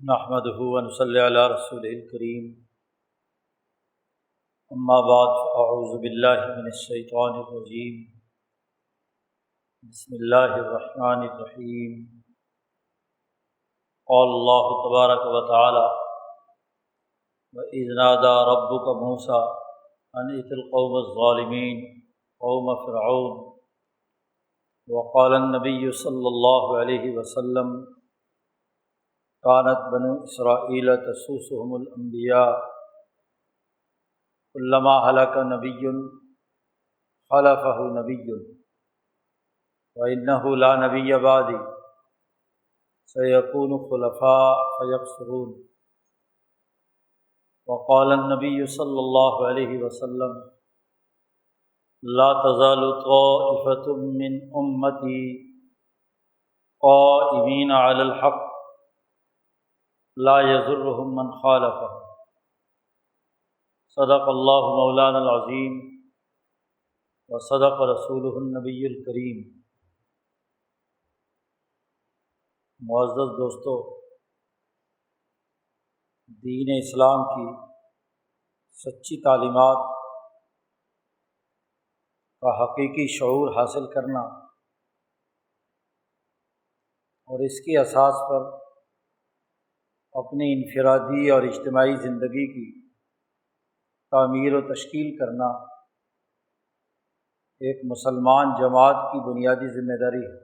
نحمده ونصلی علی رسوله الکریم، اما بعد فاعوذ باللہ من الشیطان الرجیم، بسم اللہ الرحمن الرحیم۔ قال اللہ تبارک و تعالی: وَإِذْ نَادَىٰ رَبُّكَ مُوسَىٰ أَنِ ائْتِ الْقَوْمَ الظَّالِمِينَ قَوْمَ فِرْعَوْنَ وقال النبی صلی اللہ علیہ وسلم: كانت بنو اسرائیل تسوسهم الانبیاء كلما هلك نبی خلفه نبی وانه لا نبی بعدی سيكون خلفاء فيقصرون۔ وقال النبی صلی اللہ علیہ وسلم: لا تزال طائفة من امتی قائمین علی الحق لا يضرهم من خالفهم۔ صدق اللہ مولانا العظیم وصدق رسولہ النبی الکریم۔ معزز دوستو، دین اسلام کی سچی تعلیمات کا حقیقی شعور حاصل کرنا اور اس کی اساس پر اپنی انفرادی اور اجتماعی زندگی کی تعمیر و تشکیل کرنا ایک مسلمان جماعت کی بنیادی ذمہ داری ہے۔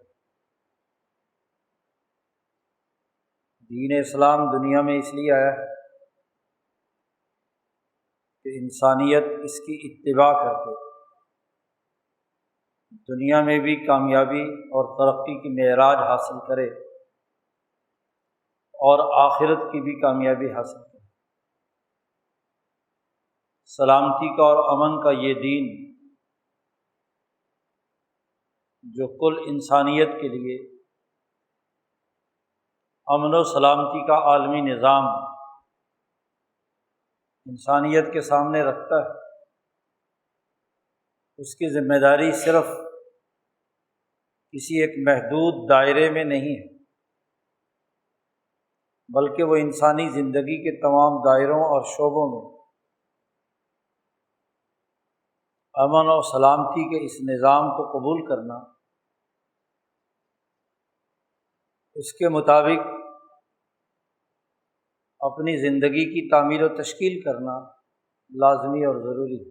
دین اسلام دنیا میں اس لیے آیا ہے کہ انسانیت اس کی اتباع کر کے دنیا میں بھی کامیابی اور ترقی کی معراج حاصل کرے اور آخرت کی بھی کامیابی حاصل کرے۔ سلامتی کا اور امن کا یہ دین جو کل انسانیت کے لیے امن و سلامتی کا عالمی نظام انسانیت کے سامنے رکھتا ہے، اس کی ذمہ داری صرف کسی ایک محدود دائرے میں نہیں ہے، بلکہ وہ انسانی زندگی کے تمام دائروں اور شعبوں میں امن و سلامتی کے اس نظام کو قبول کرنا، اس کے مطابق اپنی زندگی کی تعمیر و تشکیل کرنا لازمی اور ضروری ہے۔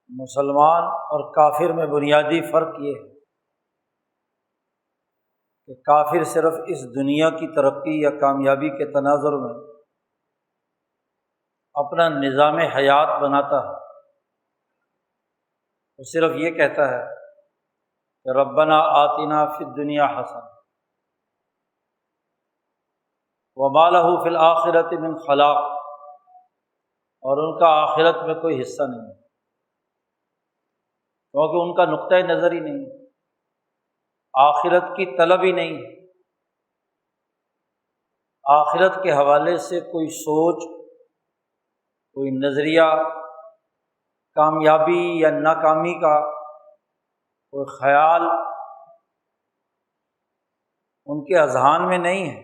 مسلمان اور کافر میں بنیادی فرق یہ ہے کہ کافر صرف اس دنیا کی ترقی یا کامیابی کے تناظر میں اپنا نظام حیات بناتا ہے، وہ صرف یہ کہتا ہے کہ ربنا آتنا فی الدنیا حسنہ وما لہ فی الآخرۃ من خلاق، اور ان کا آخرت میں کوئی حصہ نہیں ہے، کیونکہ ان کا نقطۂ نظر ہی نہیں ہے، آخرت کی طلب ہی نہیں ہے، آخرت کے حوالے سے کوئی سوچ، کوئی نظریہ، کامیابی یا ناکامی کا کوئی خیال ان کے اذہان میں نہیں ہے،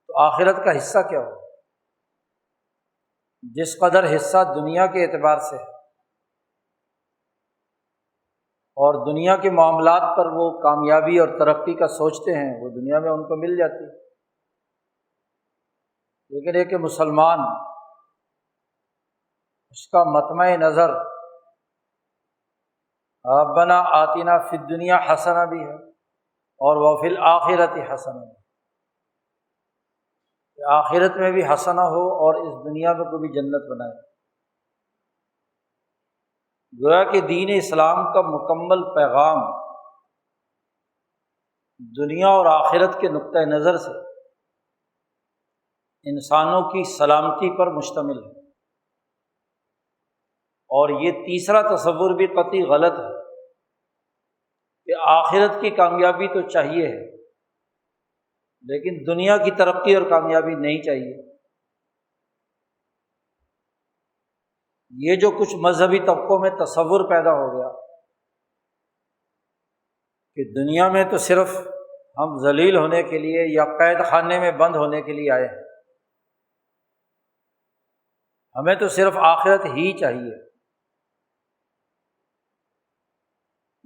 تو آخرت کا حصہ کیا ہو؟ جس قدر حصہ دنیا کے اعتبار سے ہے اور دنیا کے معاملات پر وہ کامیابی اور ترقی کا سوچتے ہیں، وہ دنیا میں ان کو مل جاتی ہے، لیکن ایک مسلمان اس کا مطمع نظر ربنا آتنا فی الدنیا حسنہ بھی ہے اور وفی الآخرۃ حسنہ، کہ آخرت میں بھی حسنہ ہو اور اس دنیا میں کو بھی جنت بنائے۔ گویا کہ دین اسلام کا مکمل پیغام دنیا اور آخرت کے نقطۂ نظر سے انسانوں کی سلامتی پر مشتمل ہے، اور یہ تیسرا تصور بھی قطعی غلط ہے کہ آخرت کی کامیابی تو چاہیے ہے لیکن دنیا کی ترقی اور کامیابی نہیں چاہیے۔ یہ جو کچھ مذہبی طبقوں میں تصور پیدا ہو گیا کہ دنیا میں تو صرف ہم ذلیل ہونے کے لیے یا قید خانے میں بند ہونے کے لیے آئے ہیں، ہمیں تو صرف آخرت ہی چاہیے۔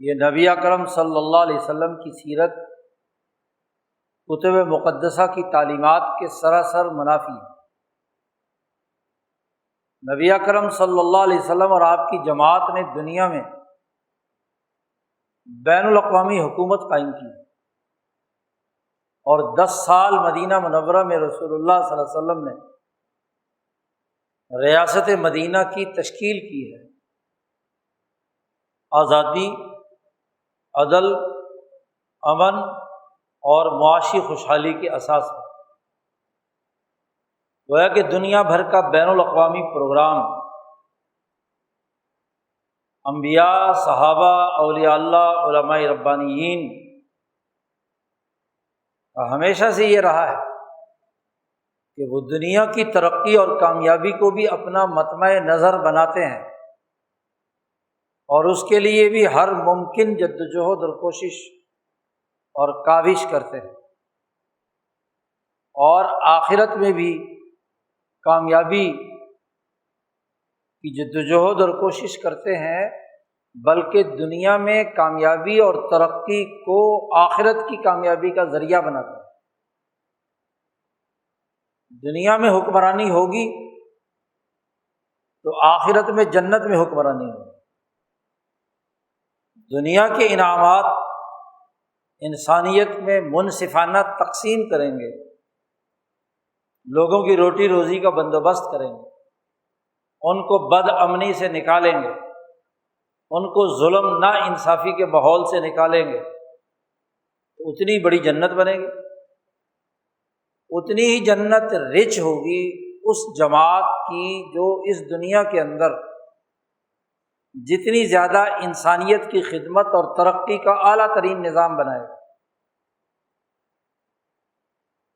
یہ نبی اکرم صلی اللہ علیہ وسلم کی سیرت کتب مقدسہ کی تعلیمات کے سراسر منافی ہے۔ نبی اکرم صلی اللہ علیہ وسلم اور آپ کی جماعت نے دنیا میں بین الاقوامی حکومت قائم کی اور 10 سال مدینہ منورہ میں رسول اللہ صلی اللہ علیہ وسلم نے ریاست مدینہ کی تشکیل کی ہے، آزادی، عدل، امن اور معاشی خوشحالی کے اساس پر۔ گویا کہ دنیا بھر کا بین الاقوامی پروگرام انبیاء، صحابہ، اولیاء اللہ، علماء ربانیین کا ہمیشہ سے یہ رہا ہے کہ وہ دنیا کی ترقی اور کامیابی کو بھی اپنا مطمع نظر بناتے ہیں اور اس کے لیے بھی ہر ممکن جدوجہد اور کوشش اور کاوش کرتے ہیں، اور آخرت میں بھی کامیابی کی جدوجہد اور کوشش کرتے ہیں، بلکہ دنیا میں کامیابی اور ترقی کو آخرت کی کامیابی کا ذریعہ بناتے ہیں۔ دنیا میں حکمرانی ہوگی تو آخرت میں جنت میں حکمرانی ہوگی۔ دنیا کے انعامات انسانیت میں منصفانہ تقسیم کریں گے، لوگوں کی روٹی روزی کا بندوبست کریں گے، ان کو بد امنی سے نکالیں گے، ان کو ظلم نا انصافی کے ماحول سے نکالیں گے، تو اتنی بڑی جنت بنے گی، اتنی ہی جنت رچ ہوگی اس جماعت کی جو اس دنیا کے اندر جتنی زیادہ انسانیت کی خدمت اور ترقی کا اعلیٰ ترین نظام بنائے گا۔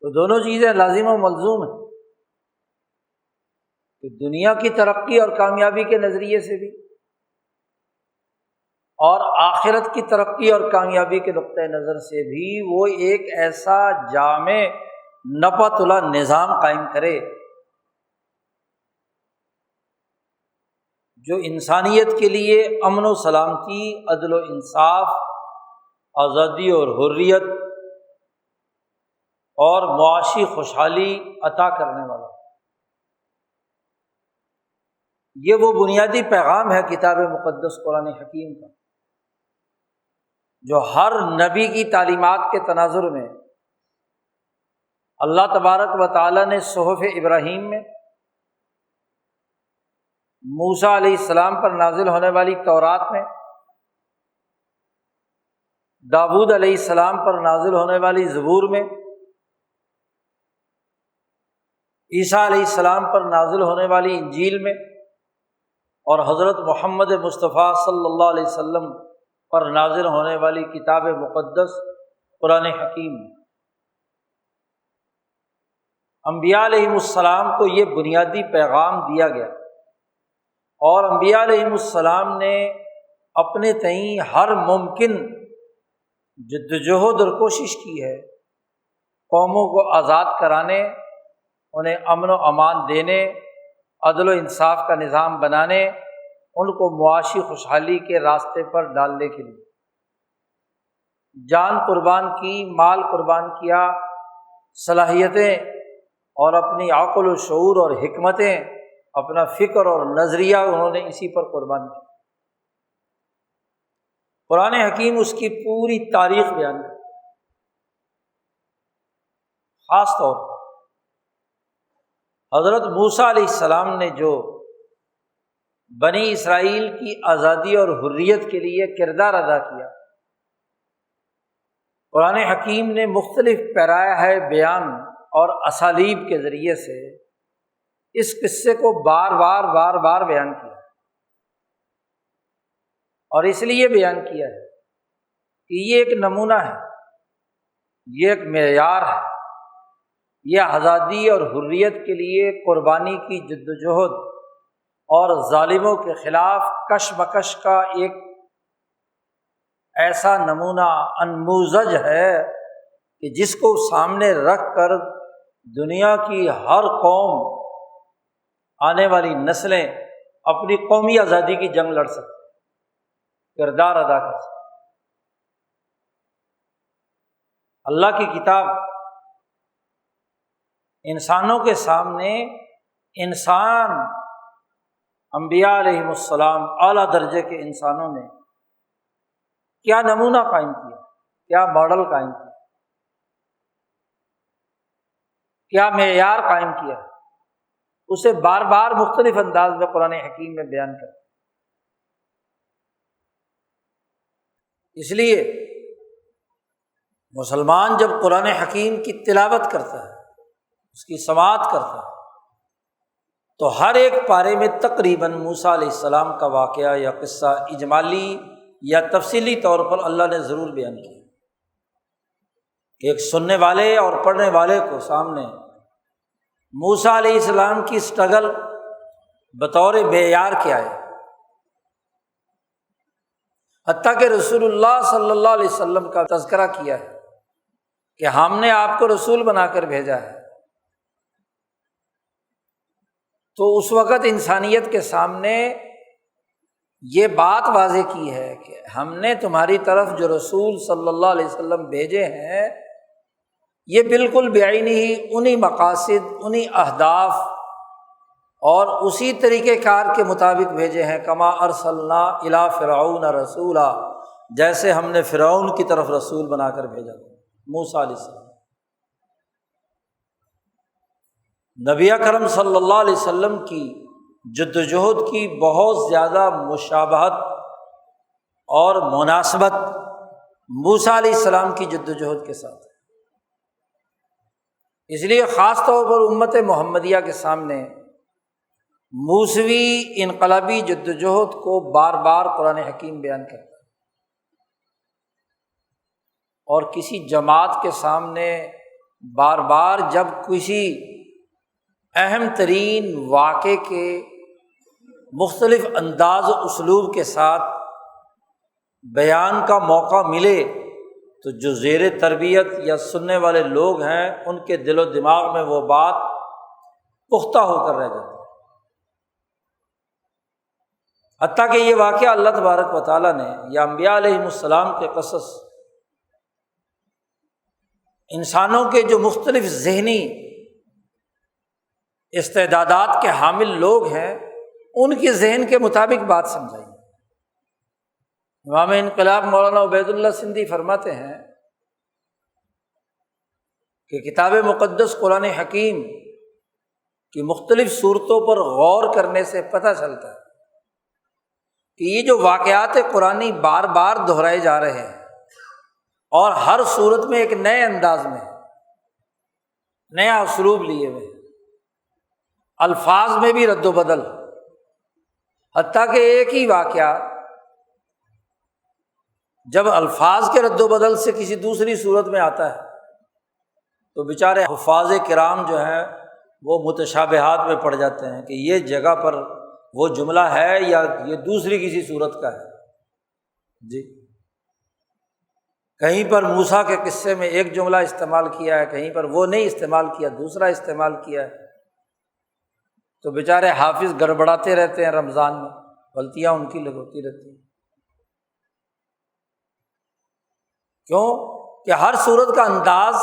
تو دونوں چیزیں لازم و ملزوم ہیں کہ دنیا کی ترقی اور کامیابی کے نظریے سے بھی اور آخرت کی ترقی اور کامیابی کے نقطۂ نظر سے بھی وہ ایک ایسا جامع نپت اللہ نظام قائم کرے جو انسانیت کے لیے امن و سلامتی، عدل و انصاف، آزادی اور حریت اور معاشی خوشحالی عطا کرنے والا۔ یہ وہ بنیادی پیغام ہے کتاب مقدس قرآن حکیم کا، جو ہر نبی کی تعلیمات کے تناظر میں اللہ تبارک و تعالیٰ نے صحف ابراہیم میں، موسیٰ علیہ السلام پر نازل ہونے والی تورات میں، داؤد علیہ السلام پر نازل ہونے والی زبور میں، عیسیٰ علیہ السلام پر نازل ہونے والی انجیل میں، اور حضرت محمد مصطفیٰ صلی اللہ علیہ وسلم پر نازل ہونے والی کتاب مقدس قرآن حکیم میں۔ انبیاء علیہ السلام کو یہ بنیادی پیغام دیا گیا، اور انبیاء علیہ السلام نے اپنے تئیں ہر ممکن جدوجہد اور کوشش کی ہے قوموں کو آزاد کرانے، انہیں امن و امان دینے، عدل و انصاف کا نظام بنانے، ان کو معاشی خوشحالی کے راستے پر ڈالنے کے لیے جان قربان کی، مال قربان کیا، صلاحیتیں اور اپنی عقل و شعور اور حکمتیں، اپنا فکر اور نظریہ انہوں نے اسی پر قربان کیا۔ قرآن حکیم اس کی پوری تاریخ بیان کرتا ہے۔ خاص طور پر حضرت موسیٰ علیہ السلام نے جو بنی اسرائیل کی آزادی اور حریت کے لیے کردار ادا کیا، قرآن حکیم نے مختلف پیرائے بیان اور اسالیب کے ذریعے سے اس قصے کو بار بار بیان کیا، اور اس لیے بیان کیا ہے کہ یہ ایک نمونہ ہے، یہ ایک معیار ہے، یہ آزادی اور حریت کے لیے قربانی کی جدوجہد اور ظالموں کے خلاف کش مکش کا ایک ایسا نمونہ انموذج ہے کہ جس کو سامنے رکھ کر دنیا کی ہر قوم، آنے والی نسلیں اپنی قومی آزادی کی جنگ لڑ سکتے، کردار ادا کر سکتے۔ اللہ کی کتاب انسانوں کے سامنے، انسان انبیاء علیہم السلام اعلیٰ درجے کے انسانوں نے کیا نمونہ قائم کیا، کیا ماڈل قائم کیا، کیا معیار قائم کیا، اسے بار بار مختلف انداز میں قرآن حکیم میں بیان کرتا۔ اس لیے مسلمان جب قرآن حکیم کی تلاوت کرتا ہے، اس کی سماعت کرتا ہے، تو ہر ایک پارے میں تقریباً موسیٰ علیہ السلام کا واقعہ یا قصہ اجمالی یا تفصیلی طور پر اللہ نے ضرور بیان کیا کہ ایک سننے والے اور پڑھنے والے کو سامنے موسیٰ علیہ السلام کی سٹرگل بطور معیار کیا ہے۔ حتیٰ کہ رسول اللہ صلی اللہ علیہ وسلم کا تذکرہ کیا ہے کہ ہم نے آپ کو رسول بنا کر بھیجا ہے، تو اس وقت انسانیت کے سامنے یہ بات واضح کی ہے کہ ہم نے تمہاری طرف جو رسول صلی اللہ علیہ وسلم بھیجے ہیں، یہ بالکل بعینی ہی انہی مقاصد، انہی اہداف اور اسی طریقہ کار کے مطابق بھیجے ہیں، کما ارسلنا الی فرعون رسولا، جیسے ہم نے فرعون کی طرف رسول بنا کر بھیجا موسیٰ علیہ السلام۔ نبی اکرم صلی اللہ علیہ وسلم کی جدوجہد کی بہت زیادہ مشابہت اور مناسبت موسیٰ علیہ السلام کی جدوجہد کے ساتھ ہے۔ اس لیے خاص طور پر امت محمدیہ کے سامنے موسوی انقلابی جدوجہد کو بار بار قرآن حکیم بیان کرتا ہے، اور کسی جماعت کے سامنے بار بار جب کسی اہم ترین واقعے کے مختلف انداز و اسلوب کے ساتھ بیان کا موقع ملے، تو جو زیر تربیت یا سننے والے لوگ ہیں ان کے دل و دماغ میں وہ بات پختہ ہو کر رہ جاتی ہے۔ حتیٰ کہ یہ واقعہ اللہ تبارک و تعالیٰ نے یا انبیاء علیہم السلام کے قصص، انسانوں کے جو مختلف ذہنی استعدادات کے حامل لوگ ہیں ان کے ذہن کے مطابق بات سمجھائی۔ امام انقلاب مولانا عبید اللہ سندھی فرماتے ہیں کہ کتاب مقدس قرآن حکیم کی مختلف صورتوں پر غور کرنے سے پتہ چلتا ہے کہ یہ جو واقعات قرآنی بار بار دہرائے جا رہے ہیں اور ہر صورت میں ایک نئے انداز میں نیا اسلوب لیے ہوئے، الفاظ میں بھی رد و بدل، حتیٰ کہ ایک ہی واقعہ جب الفاظ کے رد و بدل سے کسی دوسری صورت میں آتا ہے تو بیچارے حفاظ کرام جو ہیں وہ متشابہات میں پڑ جاتے ہیں کہ یہ جگہ پر وہ جملہ ہے یا یہ دوسری کسی صورت کا ہے۔ جی، کہیں پر موسیٰ کے قصے میں ایک جملہ استعمال کیا ہے، کہیں پر وہ نہیں استعمال کیا، دوسرا استعمال کیا ہے، تو بیچارے حافظ گڑبڑاتے رہتے ہیں، رمضان میں غلطیاں ان کی ہوتی رہتی ہیں۔ کیوں کہ ہر صورت کا انداز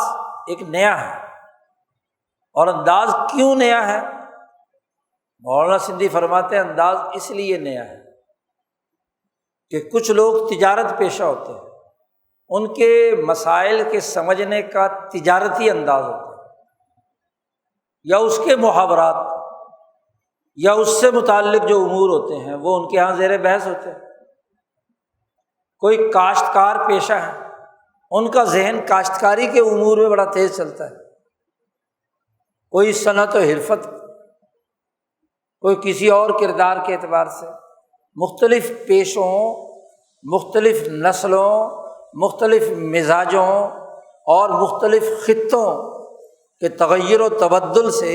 ایک نیا ہے، اور انداز کیوں نیا ہے؟ مولانا سندھی فرماتے ہیں انداز اس لیے نیا ہے کہ کچھ لوگ تجارت پیشہ ہوتے ہیں، ان کے مسائل کے سمجھنے کا تجارتی انداز ہوتا ہے، یا اس کے محاورات یا اس سے متعلق جو امور ہوتے ہیں وہ ان کے ہاں زیر بحث ہوتے ہیں۔ کوئی کاشتکار پیشہ ہے، ان کا ذہن کاشتکاری کے امور میں بڑا تیز چلتا ہے، کوئی صنعت و حرفت، کوئی کسی اور کردار کے اعتبار سے، مختلف پیشوں، مختلف نسلوں، مختلف مزاجوں اور مختلف خطوں کے تغیر و تبدل سے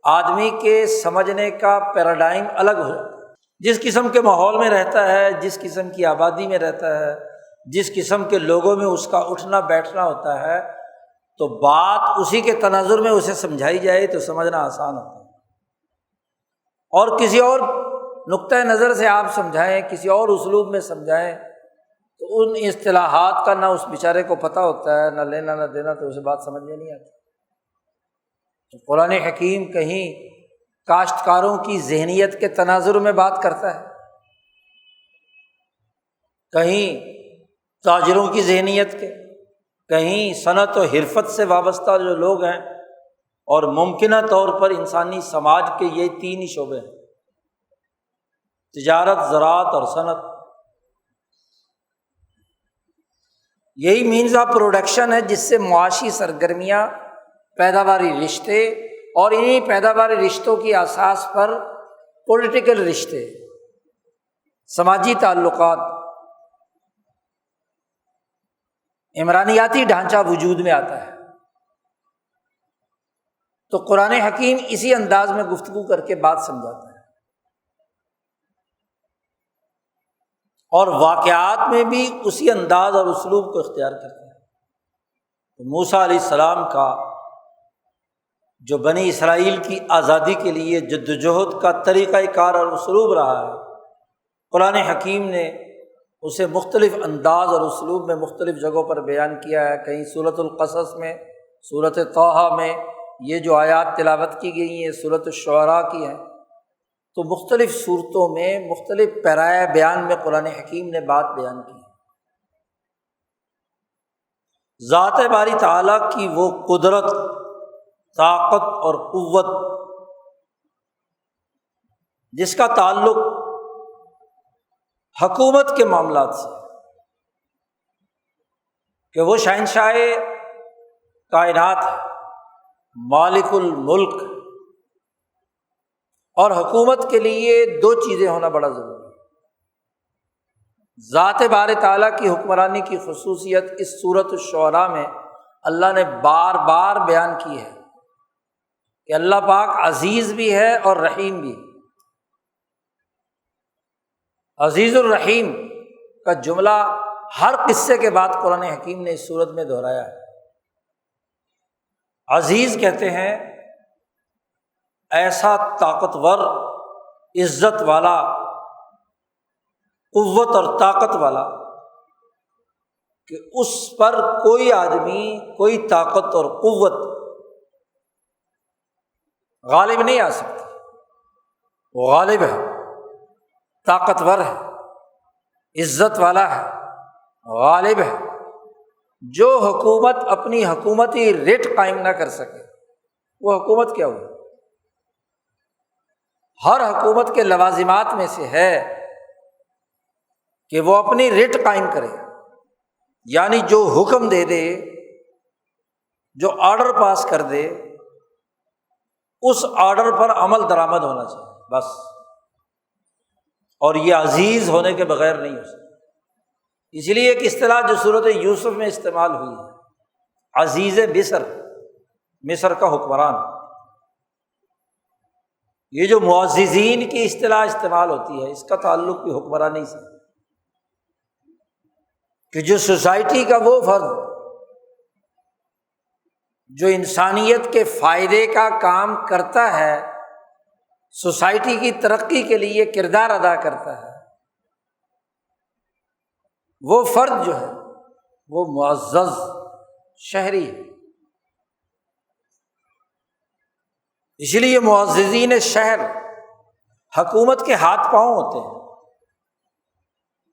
آدمی کے سمجھنے کا پیراڈائم الگ ہو جاتا ہے۔ جس قسم کے ماحول میں رہتا ہے، جس قسم کی آبادی میں رہتا ہے، جس قسم کے لوگوں میں اس کا اٹھنا بیٹھنا ہوتا ہے، تو بات اسی کے تناظر میں اسے سمجھائی جائے تو سمجھنا آسان ہوتا ہے، اور کسی اور نقطۂ نظر سے آپ سمجھائیں، کسی اور اسلوب میں سمجھائیں تو ان اصطلاحات کا نہ اس بیچارے کو پتہ ہوتا ہے، نہ لینا نہ دینا، تو اسے بات سمجھ میں نہیں آتی۔ تو قرآن حکیم کہیں کاشتکاروں کی ذہنیت کے تناظر میں بات کرتا ہے، کہیں تاجروں کی ذہنیت کے، کہیں صنعت و حرفت سے وابستہ جو لوگ ہیں، اور ممکنہ طور پر انسانی سماج کے یہ تین ہی شعبے ہیں، تجارت، زراعت اور صنعت۔ یہی مینز آف پروڈکشن ہے جس سے معاشی سرگرمیاں، پیداواری رشتے، اور انہی پیداواری رشتوں کی اساس پر پولیٹیکل رشتے، سماجی تعلقات، عمرانیاتی ڈھانچہ وجود میں آتا ہے۔ تو قرآن حکیم اسی انداز میں گفتگو کر کے بات سمجھاتا ہے، اور واقعات میں بھی اسی انداز اور اسلوب کو اختیار کرتا ہے۔ تو موسیٰ علیہ السلام کا جو بنی اسرائیل کی آزادی کے لیے جدوجہد کا طریقہ کار اور اسلوب رہا ہے، قرآن حکیم نے اسے مختلف انداز اور اسلوب میں مختلف جگہوں پر بیان کیا ہے۔ کہیں سورۃ القصص میں، سورۃ طٰہٰ میں یہ جو آیات تلاوت کی گئی ہیں سورۃ الشعراء کی ہیں، تو مختلف صورتوں میں مختلف پیرائے بیان میں قرآن حکیم نے بات بیان کی۔ ذات باری تعالیٰ کی وہ قدرت، طاقت اور قوت جس کا تعلق حکومت کے معاملات سے، کہ وہ شہنشاہ کائنات ہے، مالک الملک، اور حکومت کے لیے دو چیزیں ہونا بڑا ضروری ہے۔ ذات بار تعالیٰ کی حکمرانی کی خصوصیت اس سورۃ الشعراء میں اللہ نے بار بار بیان کی ہے کہ اللہ پاک عزیز بھی ہے اور رحیم بھی۔ عزیز الرحیم کا جملہ ہر قصے کے بعد قرآن حکیم نے اس صورت میں دہرایا ہے۔ عزیز کہتے ہیں ایسا طاقتور، عزت والا، قوت اور طاقت والا کہ اس پر کوئی آدمی، کوئی طاقت اور قوت غالب نہیں آ سکتی۔ وہ غالب ہے، طاقتور ہے، عزت والا ہے، غالب ہے۔ جو حکومت اپنی حکومتی ریٹ قائم نہ کر سکے وہ حکومت کیا ہوئی؟ ہر حکومت کے لوازمات میں سے ہے کہ وہ اپنی ریٹ قائم کرے، یعنی جو حکم دے دے، جو آرڈر پاس کر دے، اس آرڈر پر عمل درآمد ہونا چاہیے بس، اور یہ عزیز ہونے کے بغیر نہیں ہو سکتا۔ اس لیے ایک اصطلاح جو سورۃ یوسف میں استعمال ہوئی ہے، عزیز مصر، مصر کا حکمران، یہ جو معززین کی اصطلاح استعمال ہوتی ہے اس کا تعلق بھی حکمرانی سے، کہ جو سوسائٹی کا وہ فرد جو انسانیت کے فائدے کا کام کرتا ہے، سوسائٹی کی ترقی کے لیے کردار ادا کرتا ہے، وہ فرد جو ہے وہ معزز شہری ہے۔ اس لیے معززین شہر حکومت کے ہاتھ پاؤں ہوتے ہیں۔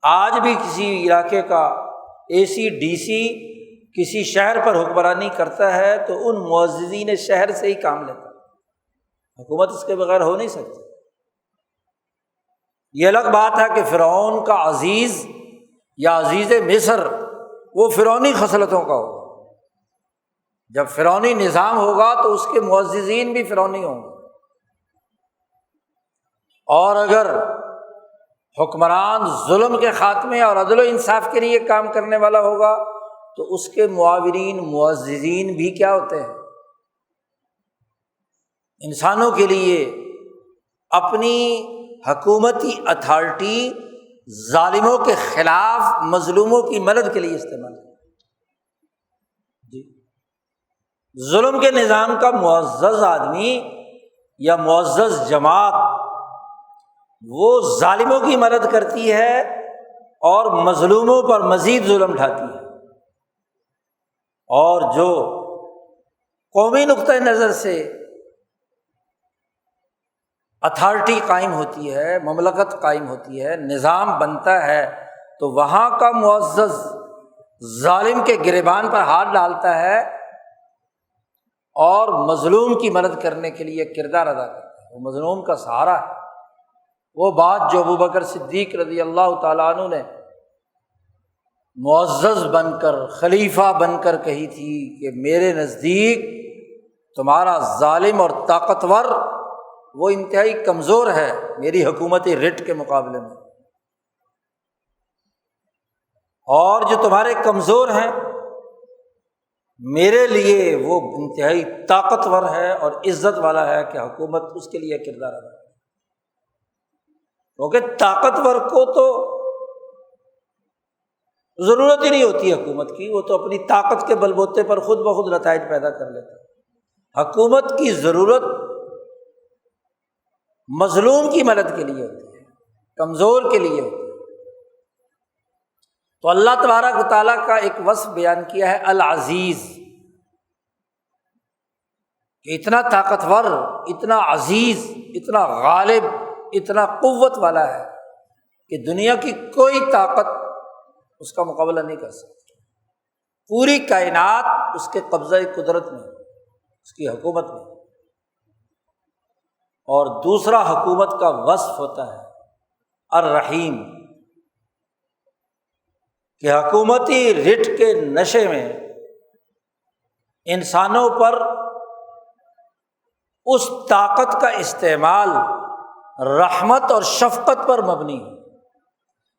آج بھی کسی علاقے کا اے سی، ڈی سی کسی شہر پر حکمرانی کرتا ہے تو ان معززین شہر سے ہی کام لیتا ہے، حکومت اس کے بغیر ہو نہیں سکتی۔ یہ الگ بات ہے کہ فرعون کا عزیز یا عزیز مصر وہ فرعونی خصلتوں کا ہوگا، جب فرعونی نظام ہوگا تو اس کے معززین بھی فرعونی ہوں گے، اور اگر حکمران ظلم کے خاتمے اور عدل و انصاف کے لیے کام کرنے والا ہوگا تو اس کے معاونین، معززین بھی کیا ہوتے ہیں؟ انسانوں کے لیے اپنی حکومتی اتھارٹی ظالموں کے خلاف مظلوموں کی مدد کے لیے استعمال کریں۔ جی، ظلم کے نظام کا معزز آدمی یا معزز جماعت وہ ظالموں کی مدد کرتی ہے اور مظلوموں پر مزید ظلم ڈھاتی ہے، اور جو قومی نقطۂ نظر سے اتھارٹی قائم ہوتی ہے، مملکت قائم ہوتی ہے، نظام بنتا ہے، تو وہاں کا معزز ظالم کے گریبان پر ہاتھ ڈالتا ہے اور مظلوم کی مدد کرنے کے لیے کردار ادا کرتا ہے، وہ مظلوم کا سہارا ہے۔ وہ بات جو ابوبکر صدیق رضی اللہ تعالیٰ عنہ نے معزز بن کر، خلیفہ بن کر کہی تھی کہ میرے نزدیک تمہارا ظالم اور طاقتور وہ انتہائی کمزور ہے میری حکومتی رٹ کے مقابلے میں، اور جو تمہارے کمزور ہیں میرے لیے وہ انتہائی طاقتور ہے اور عزت والا ہے کہ حکومت اس کے لیے کردار ادا کرے، کیونکہ طاقتور کو تو ضرورت ہی نہیں ہوتی حکومت کی، وہ تو اپنی طاقت کے بل بوتے پر خود بخود نتائج پیدا کر لیتا ہے۔ حکومت کی ضرورت مظلوم کی مدد کے لیے ہوتی ہے، کمزور کے لیے ہوتی ہے۔ تو اللہ تبارک و تعالیٰ کا ایک وصف بیان کیا ہے العزیز، کہ اتنا طاقتور، اتنا عزیز، اتنا غالب، اتنا قوت والا ہے کہ دنیا کی کوئی طاقت اس کا مقابلہ نہیں کر سکتی، پوری کائنات اس کے قبضہ قدرت میں، اس کی حکومت میں۔ اور دوسرا حکومت کا وصف ہوتا ہے الرحیم، کہ حکومتی رٹ کے نشے میں انسانوں پر اس طاقت کا استعمال رحمت اور شفقت پر مبنی ہے،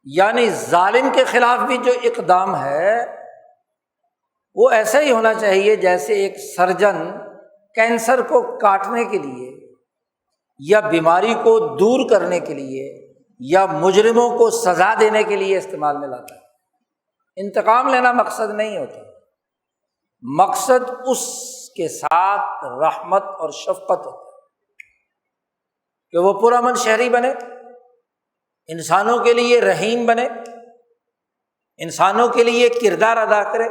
یعنی ظالم کے خلاف بھی جو اقدام ہے وہ ایسا ہی ہونا چاہیے جیسے ایک سرجن کینسر کو کاٹنے کے لیے یا بیماری کو دور کرنے کے لیے یا مجرموں کو سزا دینے کے لیے استعمال میں لاتا ہے۔ انتقام لینا مقصد نہیں ہوتا، مقصد اس کے ساتھ رحمت اور شفقت ہوتا ہے کہ وہ پرامن شہری بنے، انسانوں کے لیے رحیم بنے، انسانوں کے لیے کردار ادا کرے۔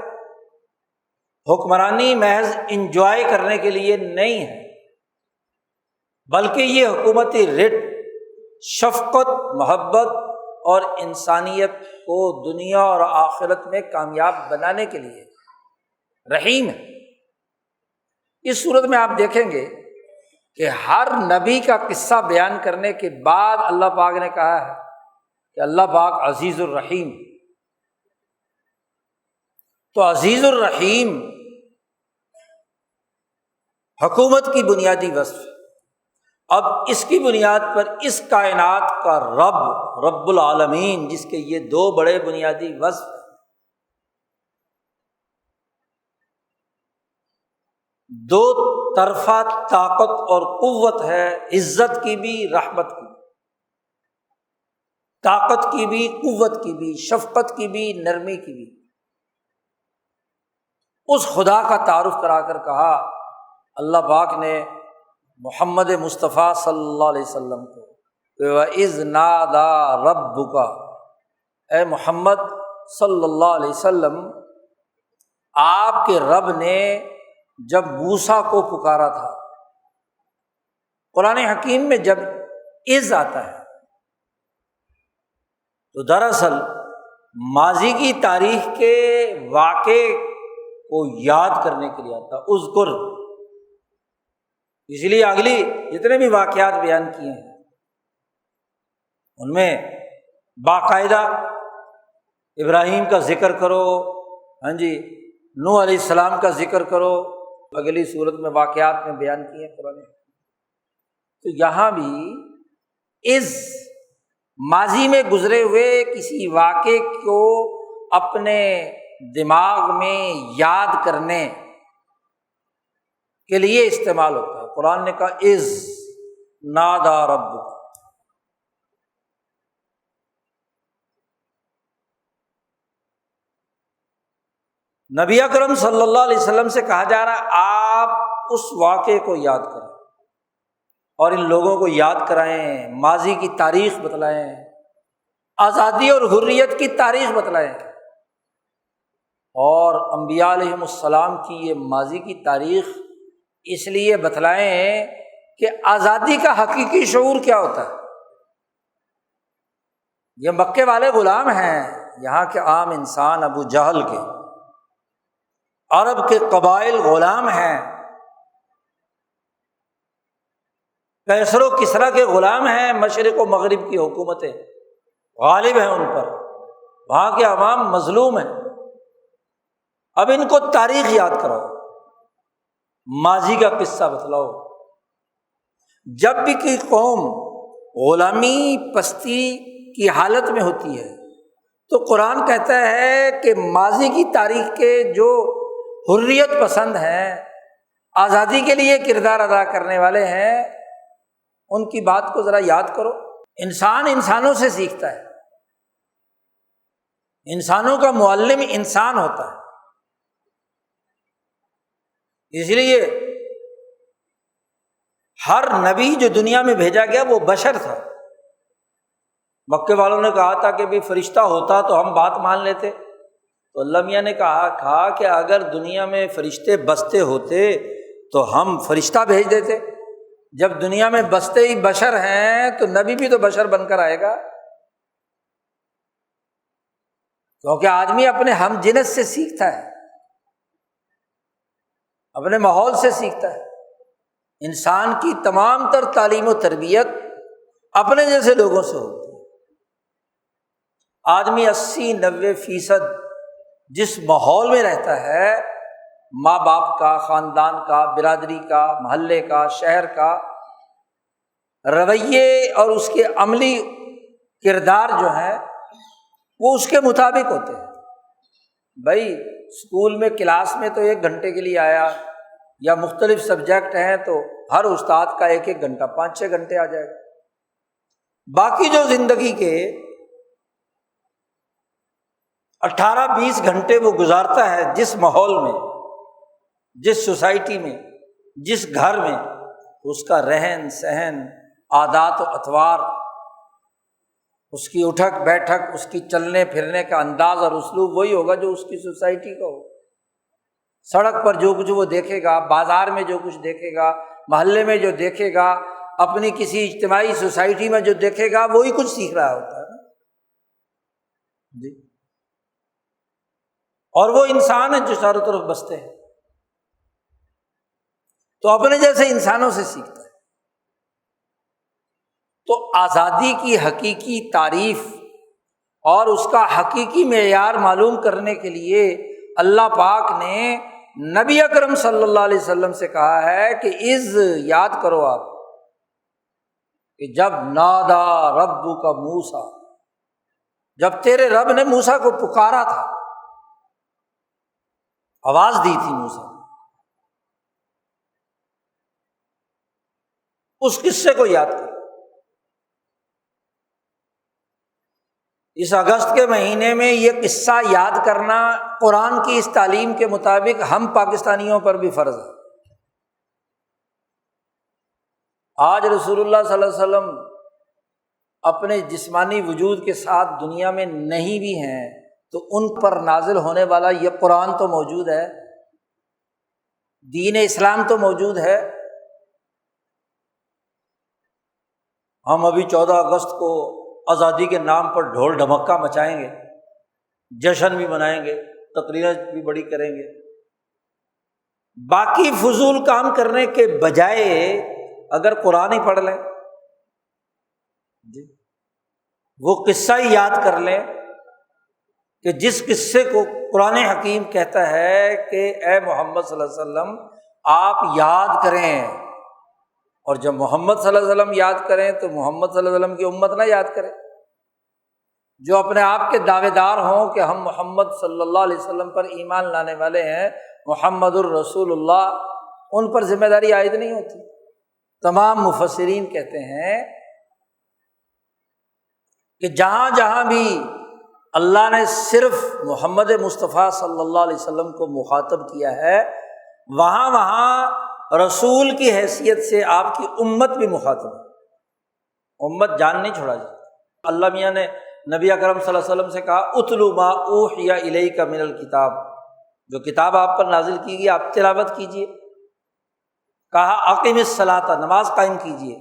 حکمرانی محض انجوائے کرنے کے لیے نہیں ہے، بلکہ یہ حکومتی رٹ شفقت، محبت اور انسانیت کو دنیا اور آخرت میں کامیاب بنانے کے لیے رحیم ہے۔ اس صورت میں آپ دیکھیں گے کہ ہر نبی کا قصہ بیان کرنے کے بعد اللہ پاک نے کہا ہے کہ اللہ پاک عزیز الرحیم۔ تو عزیز الرحیم حکومت کی بنیادی وصف ہے۔ اب اس کی بنیاد پر اس کائنات کا رب العالمین، جس کے یہ دو بڑے بنیادی وصف ہیں، دو طرفہ طاقت اور قوت ہے، عزت کی بھی، رحمت کی بھی، طاقت کی بھی، قوت کی بھی، شفقت کی بھی، نرمی کی بھی۔ اس خدا کا تعارف کرا کر کہا اللہ پاک نے محمد مصطفیٰ صلی اللہ علیہ وسلم کو وَإِذْ نَادَىٰ رَبُّكَ، اے محمد صلی اللہ علیہ وسلم، آپ کے رب نے جب موسیٰ کو پکارا تھا۔ قرآن حکیم میں جب اذ آتا ہے تو دراصل ماضی کی تاریخ کے واقعے کو یاد کرنے کے لیے آتا ہے، اذکر۔ اس لیے اگلی جتنے بھی واقعات بیان کیے ہیں ان میں باقاعدہ ابراہیم کا ذکر کرو، نوح علیہ السلام کا ذکر کرو، اگلی صورت میں واقعات میں بیان کیے ہیں قرآن۔ تو یہاں بھی اس ماضی میں گزرے ہوئے کسی واقعے کو اپنے دماغ میں یاد کرنے کے لیے استعمال ہوتا ہے۔ قرآن نے کہا اذ نادا ربک، نبی اکرم صلی اللہ علیہ وسلم سے کہا جا رہا ہے آپ اس واقعے کو یاد کریں اور ان لوگوں کو یاد کرائیں، ماضی کی تاریخ بتلائیں، آزادی اور حریت کی تاریخ بتلائیں، اور انبیاء علیہم السلام کی یہ ماضی کی تاریخ اس لیے بتلائیں کہ آزادی کا حقیقی شعور کیا ہوتا ہے۔ یہ مکے والے غلام ہیں، یہاں کے عام انسان ابو جہل کے، عرب کے قبائل غلام ہیں، قیصر و کسریٰ کے غلام ہیں، مشرق و مغرب کی حکومتیں غالب ہیں ان پر، وہاں کے عوام مظلوم ہیں۔ اب ان کو تاریخ یاد کراؤ، ماضی کا قصہ بتلاؤ۔ جب بھی کوئی قوم غلامی پستی کی حالت میں ہوتی ہے تو قرآن کہتا ہے کہ ماضی کی تاریخ کے جو حریت پسند ہیں، آزادی کے لیے کردار ادا کرنے والے ہیں، ان کی بات کو ذرا یاد کرو۔ انسان انسانوں سے سیکھتا ہے، انسانوں کا معلم انسان ہوتا ہے، اس لیے ہر نبی جو دنیا میں بھیجا گیا وہ بشر تھا۔ مکے والوں نے کہا تھا کہ بھی فرشتہ ہوتا تو ہم بات مان لیتے، تو اللہ میاں نے کہا کہ اگر دنیا میں فرشتے بستے ہوتے تو ہم فرشتہ بھیج دیتے، جب دنیا میں بستے ہی بشر ہیں تو نبی بھی تو بشر بن کر آئے گا، کیونکہ آدمی اپنے ہم جنس سے سیکھتا ہے، اپنے ماحول سے سیکھتا ہے۔ انسان کی تمام تر تعلیم و تربیت اپنے جیسے لوگوں سے ہوتی ہے۔ آدمی 80-90% جس ماحول میں رہتا ہے، ماں باپ کا، خاندان کا، برادری کا، محلے کا، شہر کا، رویے اور اس کے عملی کردار جو ہیں وہ اس کے مطابق ہوتے ہیں۔ بھائی اسکول میں کلاس میں تو 1 گھنٹے کے لیے آیا، یا مختلف سبجیکٹ ہیں تو ہر استاد کا 1-1 گھنٹہ 5-6 گھنٹے آ جائے گا۔ باقی جو زندگی کے 18-20 گھنٹے وہ گزارتا ہے جس ماحول میں، جس سوسائٹی میں، جس گھر میں، اس کا رہن سہن، عادات و اطوار، اس کی اٹھک بیٹھک، اس کی چلنے پھرنے کا انداز اور اسلوب وہی ہوگا جو اس کی سوسائٹی کا ہو۔ سڑک پر جو کچھ وہ دیکھے گا، بازار میں جو کچھ دیکھے گا، محلے میں جو دیکھے گا، اپنی کسی اجتماعی سوسائٹی میں جو دیکھے گا، وہی کچھ سیکھ رہا ہوتا ہے نا جی۔ اور وہ انسان ہے جو چاروں طرف بستے ہیں، تو اپنے جیسے انسانوں سے سیکھتا ہے۔ تو آزادی کی حقیقی تعریف اور اس کا حقیقی معیار معلوم کرنے کے لیے اللہ پاک نے نبی اکرم صلی اللہ علیہ وسلم سے کہا ہے کہ یاد کرو آپ کہ جب نادا ربک موسیٰ، جب تیرے رب نے موسیٰ کو پکارا تھا، آواز دی تھی موسیٰ، اس قصے کو یاد کرو۔ اس اگست کے مہینے میں یہ قصہ یاد کرنا قرآن کی اس تعلیم کے مطابق ہم پاکستانیوں پر بھی فرض ہے۔ آج رسول اللہ صلی اللہ علیہ وسلم اپنے جسمانی وجود کے ساتھ دنیا میں نہیں بھی ہیں تو ان پر نازل ہونے والا یہ قرآن تو موجود ہے، دین اسلام تو موجود ہے۔ ہم ابھی 14 اگست کو آزادی کے نام پر ڈھول ڈھمکا مچائیں گے، جشن بھی منائیں گے، تقریریں بھی بڑی کریں گے، باقی فضول کام کرنے کے بجائے اگر قرآن ہی پڑھ لیں جی، وہ قصہ ہی یاد کر لیں کہ جس قصے کو قرآن حکیم کہتا ہے کہ اے محمد صلی اللہ علیہ وسلم آپ یاد کریں، اور جب محمد صلی اللہ علیہ وسلم یاد کریں تو محمد صلی اللہ علیہ وسلم کی امت نہ یاد کرے، جو اپنے آپ کے دعوے دار ہوں کہ ہم محمد صلی اللہ علیہ وسلم پر ایمان لانے والے ہیں، محمد الرسول اللہ، ان پر ذمہ داری عائد نہیں ہوتی۔ تمام مفسرین کہتے ہیں کہ جہاں جہاں بھی اللہ نے صرف محمد مصطفیٰ صلی اللہ علیہ وسلم کو مخاطب کیا ہے، وہاں رسول کی حیثیت سے آپ کی امت بھی مخاطب ہے، امت جان نہیں چھوڑا جاتا۔ اللہ میاں نے نبی اکرم صلی اللہ علیہ وسلم سے کہا اتلو ما اوحی الیک من الکتاب، جو کتاب آپ پر نازل کی گئی آپ تلاوت کیجیے۔ کہا اقیم الصلاۃ، نماز قائم کیجیے۔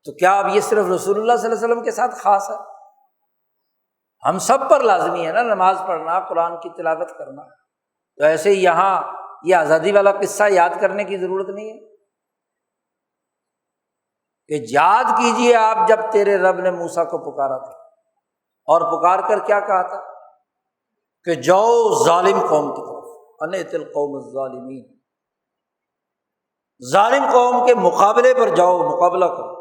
تو کیا اب یہ صرف رسول اللہ صلی اللہ علیہ وسلم کے ساتھ خاص ہے؟ ہم سب پر لازمی ہے نا نماز پڑھنا، قرآن کی تلاوت کرنا۔ تو ایسے ہی یہاں یہ آزادی والا قصہ یاد کرنے کی ضرورت نہیں ہے کہ یاد کیجیے آپ جب تیرے رب نے موسیٰ کو پکارا تھا، اور پکار کر کیا کہا تھا کہ جاؤ ظالم قوم کی طرف، انیت القوم الظالمین، ظالم قوم کے مقابلے پر جاؤ، مقابلہ کرو،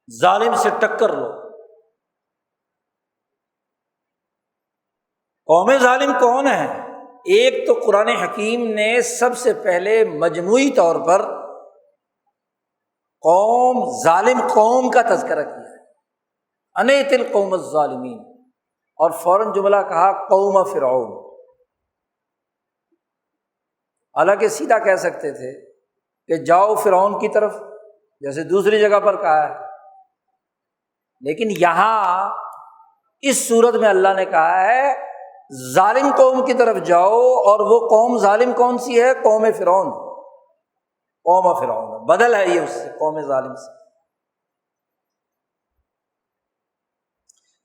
ظالم سے ٹکر لو۔ قوم ظالم کون ہے؟ ایک تو قرآن حکیم نے سب سے پہلے مجموعی طور پر قوم ظالم قوم کا تذکرہ کیا ہے، انیت القوم الظالمین، اور فوراً جملہ کہا قوم فرعون۔ حالانکہ سیدھا کہہ سکتے تھے کہ جاؤ فرعون کی طرف، جیسے دوسری جگہ پر کہا ہے، لیکن یہاں اس صورت میں اللہ نے کہا ہے ظالم قوم کی طرف جاؤ، اور وہ قوم ظالم کون سی ہے؟ قوم فرعون، قوم فرعون بدل ہے یہ اس سے، قوم ظالم سے۔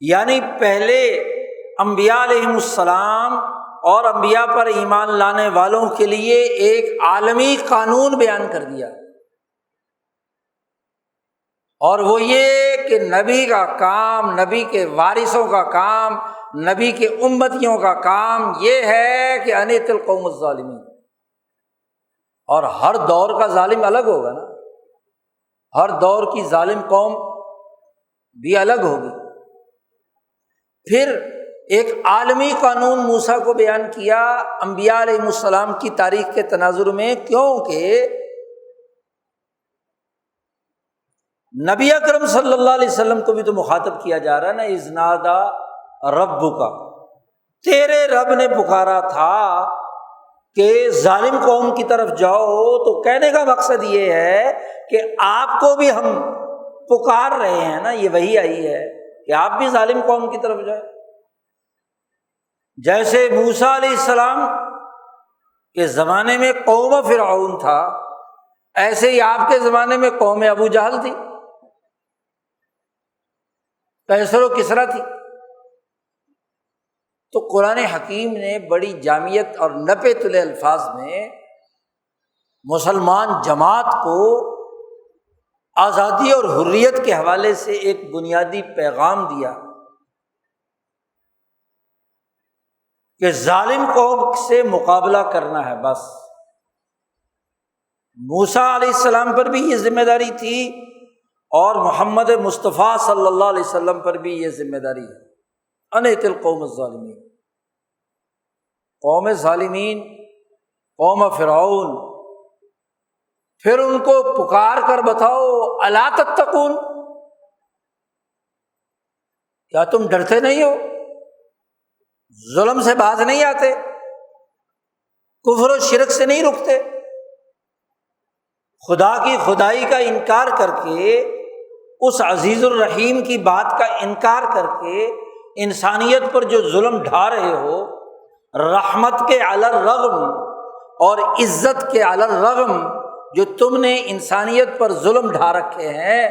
یعنی پہلے انبیاء علیہم السلام اور انبیاء پر ایمان لانے والوں کے لیے ایک عالمی قانون بیان کر دیا، اور وہ یہ کہ نبی کا کام، نبی کے وارثوں کا کام، نبی کے امتیوں کا کام یہ ہے کہ انیت القوم الظالمین، اور ہر دور کا ظالم الگ ہوگا نا، ہر دور کی ظالم قوم بھی الگ ہوگی۔ پھر ایک عالمی قانون موسیٰ کو بیان کیا انبیاء علیہ السلام کی تاریخ کے تناظر میں، کیونکہ نبی اکرم صلی اللہ علیہ وسلم کو بھی تو مخاطب کیا جا رہا ہے نا، اذ نادا ربک، تیرے رب نے پکارا تھا کہ ظالم قوم کی طرف جاؤ، تو کہنے کا مقصد یہ ہے کہ آپ کو بھی ہم پکار رہے ہیں نا، یہ وحی آئی ہے کہ آپ بھی ظالم قوم کی طرف جائیں۔ جیسے موسیٰ علیہ السلام کے زمانے میں قوم فرعون تھا، ایسے ہی آپ کے زمانے میں قوم ابو جہل تھی، قیصر و کسریٰ تھی۔ تو قرآن حکیم نے بڑی جامعیت اور نپے تلے الفاظ میں مسلمان جماعت کو آزادی اور حریت کے حوالے سے ایک بنیادی پیغام دیا کہ ظالم قوم سے مقابلہ کرنا ہے بس۔ موسیٰ علیہ السلام پر بھی یہ ذمہ داری تھی، اور محمد مصطفیٰ صلی اللہ علیہ وسلم پر بھی یہ ذمہ داری ہے، انیت القوم الظالمین، قوم ظالمین، قوم فرعون۔ پھر ان کو پکار کر بتاؤ الا تتقون، کیا تم ڈرتے نہیں ہو؟ ظلم سے باز نہیں آتے؟ کفر و شرک سے نہیں رکتے؟ خدا کی خدائی کا انکار کر کے، اس عزیز الرحیم کی بات کا انکار کر کے انسانیت پر جو ظلم ڈھا رہے ہو، رحمت کے علی الرغم اور عزت کے علی الرغم جو تم نے انسانیت پر ظلم ڈھا رکھے ہیں،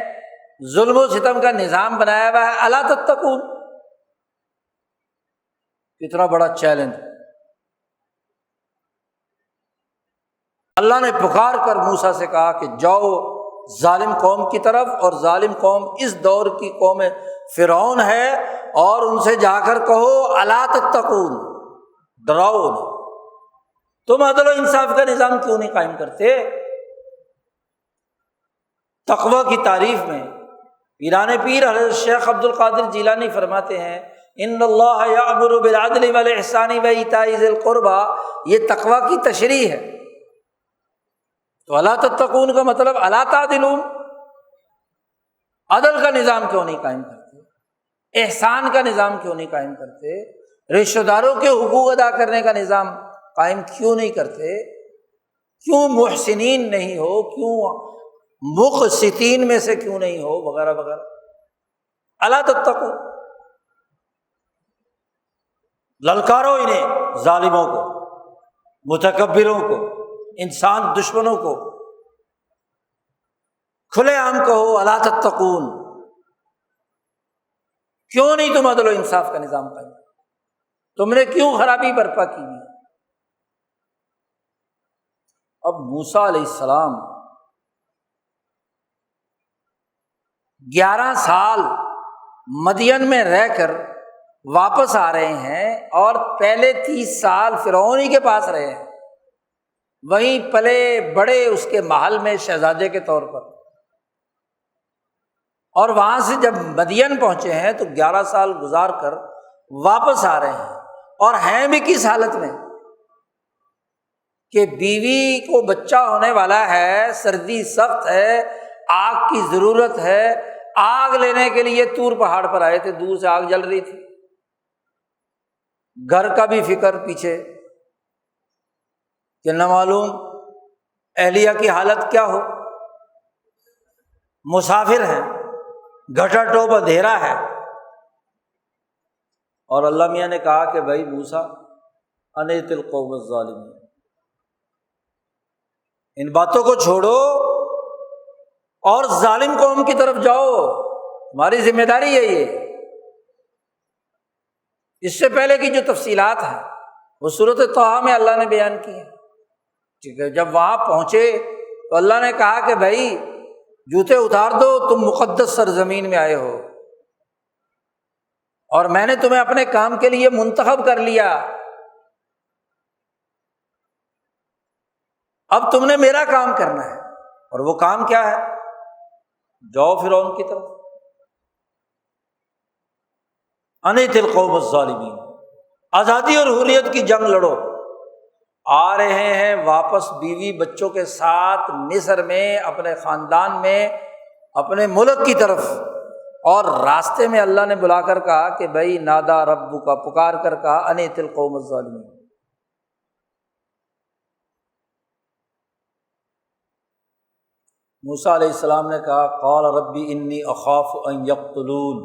ظلم و ستم کا نظام بنایا ہوا ہے، الا تتقون، کتنا بڑا چیلنج۔ اللہ نے پکار کر موسیٰ سے کہا کہ جاؤ ظالم قوم کی طرف، اور ظالم قوم اس دور کی قوم فرعون ہے، اور ان سے جا کر کہو الا تتقون، ڈراؤ نہیں، تم عدل و انصاف کا نظام کیوں نہیں قائم کرتے؟ تقوی کی تعریف میں پیران پیر حضرت شیخ عبد القادر جیلانی فرماتے ہیں ان اللہ یأمر بالعدل والاحسان وایتاء ذی القربی، یہ تقوی کی تشریح ہے۔ تو الا تتقون کا مطلب الا تعدلون، عدل کا نظام کیوں نہیں قائم کرتے؟ احسان کا نظام کیوں نہیں قائم کرتے؟ رشتہ داروں کے حقوق ادا کرنے کا نظام قائم کیوں نہیں کرتے؟ کیوں محسنین نہیں ہو؟ کیوں مقسطین میں سے کیوں نہیں ہو؟ وغیرہ وغیرہ۔ الا تتقو، للکارو انہیں ظالموں کو، متکبروں کو، انسان دشمنوں کو، کھلے عام کہو الا تتقون، کیوں نہیں تم عدل و انصاف کا نظام قائم؟ تم نے کیوں خرابی برپا کی ہوئی؟ اب موسیٰ علیہ السلام 11 سال مدین میں رہ کر واپس آ رہے ہیں، اور پہلے 30 سال فرعون ہی کے پاس رہے ہیں، وہیں پلے بڑے اس کے محل میں شہزادے کے طور پر، اور وہاں سے جب مدین پہنچے ہیں تو 11 سال گزار کر واپس آ رہے ہیں، اور ہیں بھی کس حالت میں کہ بیوی کو بچہ ہونے والا ہے، سردی سخت ہے، آگ کی ضرورت ہے، آگ لینے کے لیے طور پہاڑ پر آئے تھے، دور سے آگ جل رہی تھی، گھر کا بھی فکر پیچھے کہ نہ معلوم اہلیہ کی حالت کیا ہو، مسافر ہیں، گھٹا ٹوپ اندھیرا ہے۔ اور اللہ میاں نے کہا کہ بھائی موسیٰ انیت القوم الظالمین، ان باتوں کو چھوڑو اور ظالم قوم کی طرف جاؤ، تمہاری ذمہ داری ہے یہ۔ اس سے پہلے کی جو تفصیلات ہیں وہ سورۃ طٰہٰ میں اللہ نے بیان کی ہیں، ٹھیک ہے؟ جب وہاں پہنچے تو اللہ نے کہا کہ بھائی جوتے اتار دو، تم مقدس سرزمین میں آئے ہو، اور میں نے تمہیں اپنے کام کے لیے منتخب کر لیا، اب تم نے میرا کام کرنا ہے۔ اور وہ کام کیا ہے؟ جاؤ فرعون کی طرف، انیت القوم الظالمین، آزادی اور حریت کی جنگ لڑو۔ آ رہے ہیں واپس بیوی بچوں کے ساتھ مصر میں، اپنے خاندان میں، اپنے ملک کی طرف، اور راستے میں اللہ نے بلا کر کہا کہ بھائی نادا ربک کا، پکار کر کہا انیت القوم الظالمین۔ موسیٰ علیہ السلام نے کہا قال ربی انی اخاف ان یقتلون،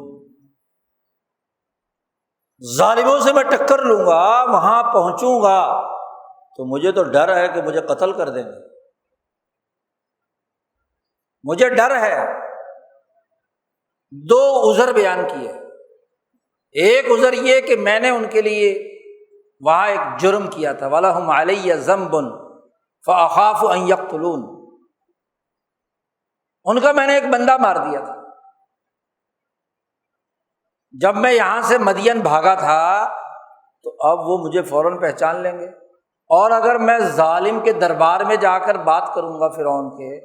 ظالموں سے میں ٹکر لوں گا، وہاں پہنچوں گا تو مجھے تو ڈر ہے کہ مجھے قتل کر دیں گے، مجھے ڈر ہے۔ 2 عذر بیان کیے، ایک عذر یہ کہ میں نے ان کے لیے وہاں ایک جرم کیا تھا، وَلَهُمْ عَلَيَّ ذَنْبٌ فَأَخَافُ أَن يَقْتُلُونَ، ان کا میں نے ایک بندہ مار دیا تھا جب میں یہاں سے مدین بھاگا تھا، تو اب وہ مجھے فوراً پہچان لیں گے، اور اگر میں ظالم کے دربار میں جا کر بات کروں گا فرعون کے،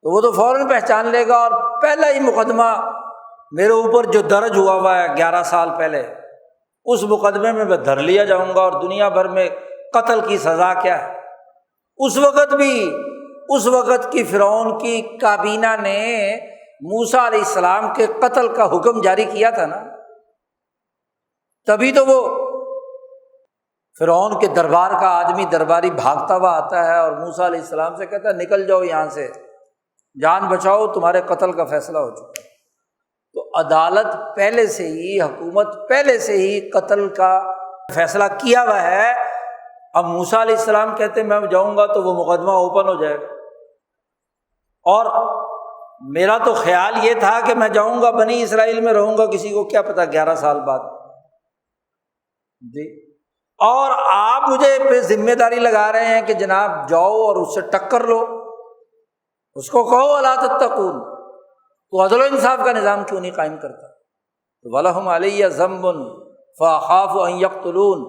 تو وہ تو فوراً پہچان لے گا، اور پہلا ہی مقدمہ میرے اوپر جو درج ہوا ہے 11 سال پہلے، اس مقدمے میں دھر لیا جاؤں گا، اور دنیا بھر میں قتل کی سزا کیا ہے۔ اس وقت کی فرعون کی کابینہ نے موسیٰ علیہ السلام کے قتل کا حکم جاری کیا تھا نا، تبھی تو وہ فرعون کے دربار کا آدمی درباری بھاگتا ہوا آتا ہے اور موسیٰ علیہ السلام سے کہتا ہے نکل جاؤ یہاں سے، جان بچاؤ، تمہارے قتل کا فیصلہ ہو چکا ہے۔ تو عدالت پہلے سے ہی، حکومت پہلے سے ہی قتل کا فیصلہ کیا ہوا ہے۔ اب موسیٰ علیہ السلام کہتے ہیں میں جاؤں گا تو وہ مقدمہ اوپن ہو جائے گا، اور میرا تو خیال یہ تھا کہ میں جاؤں گا بنی اسرائیل میں رہوں گا، کسی کو کیا پتا 11 سال بعد جی، اور آپ مجھے پہ ذمہ داری لگا رہے ہیں کہ جناب جاؤ اور اس سے ٹکر لو، اس کو کہو الا تتقون، تو عدل و انصاف کا نظام کیوں نہیں قائم کرتا؟ تو وَلَهُمْ عَلَيَّ ذَنْبٌ فَأَخَافُ أَن يَقْتُلُونَ،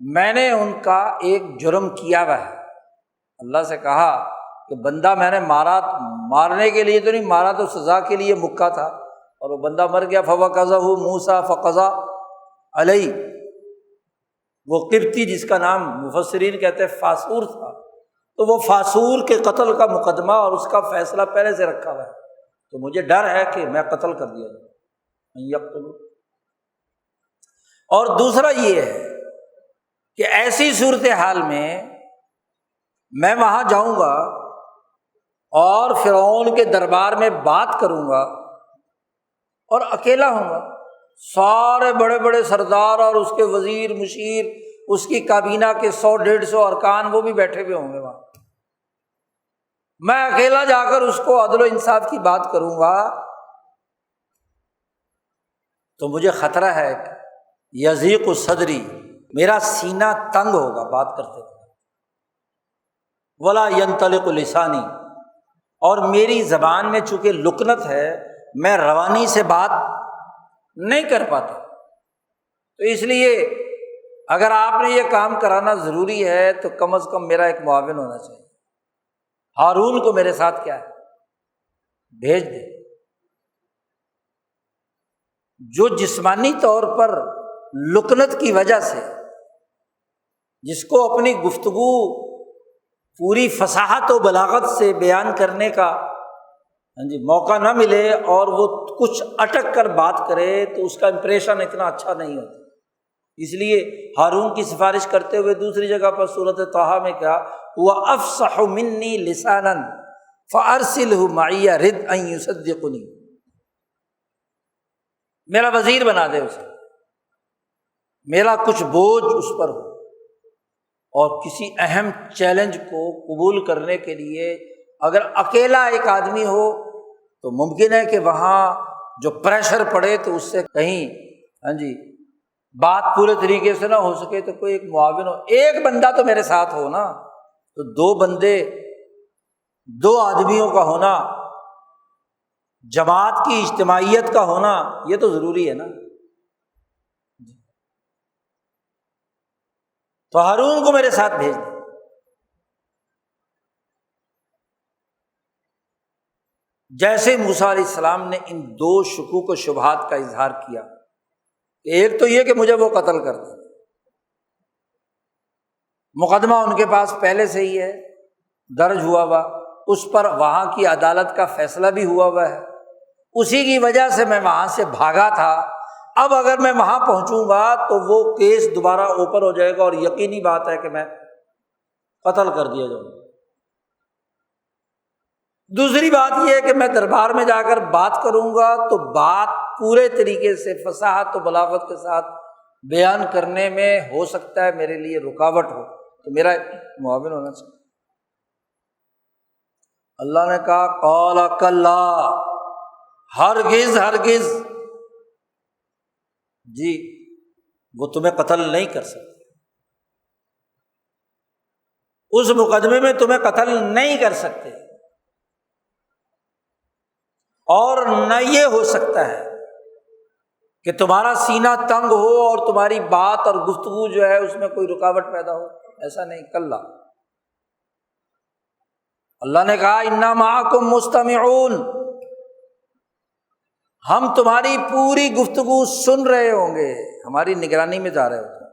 میں نے ان کا ایک جرم کیا ہوا ہے۔ اللہ سے کہا کہ بندہ میں نے مارا، مارنے کے لیے تو نہیں مارا، تو سزا کے لیے مکہ تھا، اور وہ بندہ مر گیا۔ فَوَكَزَهُ مُوسَىٰ فَقَضَىٰ عَلَيْهِ، وہ قبطی جس کا نام مفسرین کہتے ہیں فاسور تھا، تو وہ فاسور کے قتل کا مقدمہ اور اس کا فیصلہ پہلے سے رکھا ہوا ہے، تو مجھے ڈر ہے کہ میں قتل کر دیا جاؤں۔ اور دوسرا یہ ہے کہ ایسی صورتحال میں وہاں جاؤں گا اور فرعون کے دربار میں بات کروں گا اور اکیلا ہوں گا، سارے بڑے بڑے سردار اور اس کے وزیر مشیر، اس کی کابینہ کے 100-150 ارکان وہ بھی بیٹھے ہوئے ہوں گے وہاں، میں اکیلا جا کر اس کو عدل و انصاف کی بات کروں گا تو مجھے خطرہ ہے کہ یضیق صدری، میرا سینہ تنگ ہوگا بات کرتے ہوئے، ولا ینطلق لسانی، اور میری زبان میں چونکہ لکنت ہے میں روانی سے بات نہیں کر پاتا۔ تو اس لیے اگر آپ نے یہ کام کرانا ضروری ہے تو کم از کم میرا ایک معاون ہونا چاہیے، ہارون کو میرے ساتھ کیا ہے بھیج دے، جو جسمانی طور پر لکنت کی وجہ سے جس کو اپنی گفتگو پوری فصاحت و بلاغت سے بیان کرنے کا موقع نہ ملے اور وہ کچھ اٹک کر بات کرے تو اس کا امپریشن اتنا اچھا نہیں ہوتا۔ اس لیے ہارون کی سفارش کرتے ہوئے دوسری جگہ پر سورۃ طٰہٰ میں کیا ہوا، افصح منی لسانا فارسلہ معی رد ان یصدقنی، میرا وزیر بنا دے اسے، میرا کچھ بوجھ اس پر ہو، اور کسی اہم چیلنج کو قبول کرنے کے لیے اگر اکیلا ایک آدمی ہو تو ممکن ہے کہ وہاں جو پریشر پڑے تو اس سے کہیں بات پورے طریقے سے نہ ہو سکے تو کوئی ایک معاون ہو، ایک بندہ تو میرے ساتھ ہو نا، تو 2 بندے 2 آدمیوں کا ہونا، جماعت کی اجتماعیت کا ہونا یہ تو ضروری ہے نا۔ تو ہارون کو میرے ساتھ بھیج دیں۔ جیسے موسیٰ علیہ السلام نے ان 2 شکوک و شبہات کا اظہار کیا، ایک تو یہ کہ مجھے وہ قتل کر دیں، مقدمہ ان کے پاس پہلے سے ہی ہے درج ہوا ہوا، اس پر وہاں کی عدالت کا فیصلہ بھی ہوا ہوا ہے، اسی کی وجہ سے میں وہاں سے بھاگا تھا۔ اب اگر میں وہاں پہنچوں گا تو وہ کیس دوبارہ اوپن ہو جائے گا اور یقینی بات ہے کہ میں قتل کر دیا جاؤں گا۔ دوسری بات یہ ہے کہ میں دربار میں جا کر بات کروں گا تو بات پورے طریقے سے فصاحت و بلاغت کے ساتھ بیان کرنے میں ہو سکتا ہے میرے لیے رکاوٹ ہو، تو میرا معاون ہونا چاہیے۔ اللہ نے کہا قال کلا، ہرگز جی وہ تمہیں قتل نہیں کر سکتے، اس مقدمے میں تمہیں قتل نہیں کر سکتے، اور نہ یہ ہو سکتا ہے کہ تمہارا سینہ تنگ ہو اور تمہاری بات اور گفتگو جو ہے اس میں کوئی رکاوٹ پیدا ہو، ایسا نہیں۔ کلا، اللہ نے کہا انا معکم مستمعون، ہم تمہاری پوری گفتگو سن رہے ہوں گے، ہماری نگرانی میں جا رہے ہوتے ہیں۔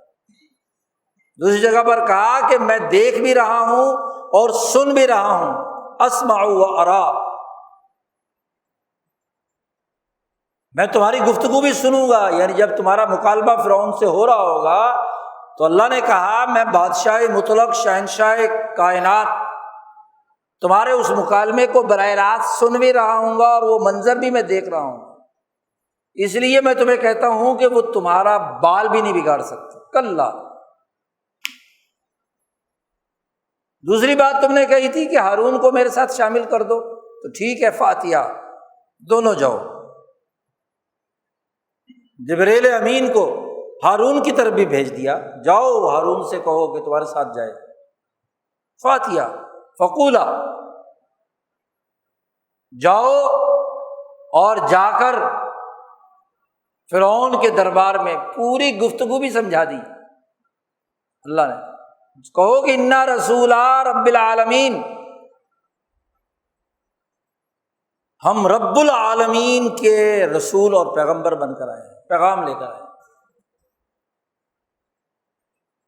دوسری جگہ پر کہا کہ میں دیکھ بھی رہا ہوں اور سن بھی رہا ہوں، اسمع و ارا، میں تمہاری گفتگو بھی سنوں گا، یعنی جب تمہارا مکالمہ فرعون سے ہو رہا ہوگا تو اللہ نے کہا میں بادشاہ مطلق شہنشاہ کائنات تمہارے اس مکالمے کو براہ راست سن بھی رہا ہوں گا اور وہ منظر بھی میں دیکھ رہا ہوں، اس لیے میں تمہیں کہتا ہوں کہ وہ تمہارا بال بھی نہیں بگاڑ سکتے۔ کلا، دوسری بات تم نے کہی تھی کہ ہارون کو میرے ساتھ شامل کر دو، تو ٹھیک ہے، فاتیا، دونوں جاؤ، جبریل امین کو ہارون کی طرف بھی بھیج دیا، جاؤ ہارون سے کہو کہ تمہارے ساتھ جائے۔ فاتیا فقولا، جاؤ اور جا کر فرعون کے دربار میں پوری گفتگو بھی سمجھا دی اللہ نے، کہو کہ انا رسولا رب العالمین، ہم رب العالمین کے رسول اور پیغمبر بن کر آئے، پیغام لے کر آئے۔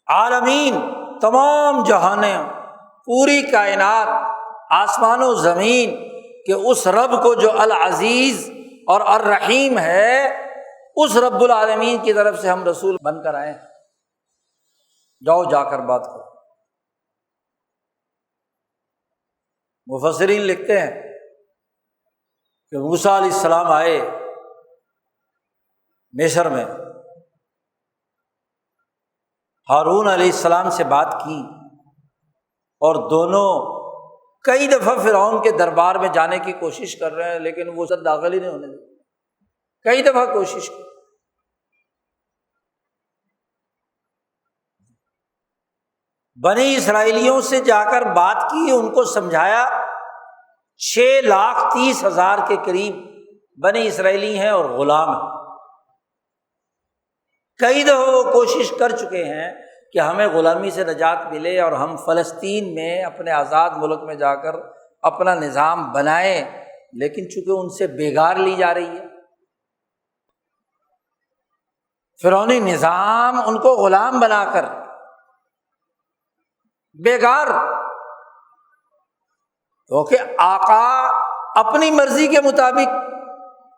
عالمین، تمام جہانیں، پوری کائنات، آسمان و زمین، کہ اس رب کو جو العزیز اور الرحیم ہے، اس رب العالمین کی طرف سے ہم رسول بن کر آئے ہیں، جاؤ جا کر بات کرو۔ مفسرین لکھتے ہیں کہ موسیٰ علیہ السلام آئے مصر میں، ہارون علیہ السلام سے بات کی، اور دونوں کئی دفعہ فرعون کے دربار میں جانے کی کوشش کر رہے ہیں، لیکن وہ سب داخل ہی نہیں ہونے دیتے، کئی دفعہ کوشش کی۔ بنی اسرائیلیوں سے جا کر بات کی، ان کو سمجھایا، 6,30,000 کے قریب بنی اسرائیلی ہیں اور غلام ہیں۔ کئی دفعہ وہ کوشش کر چکے ہیں کہ ہمیں غلامی سے نجات ملے اور ہم فلسطین میں اپنے آزاد ملک میں جا کر اپنا نظام بنائیں، لیکن چونکہ ان سے بےگار لی جا رہی ہے، فرعونی نظام ان کو غلام بنا کر بےگار، کیونکہ آقا اپنی مرضی کے مطابق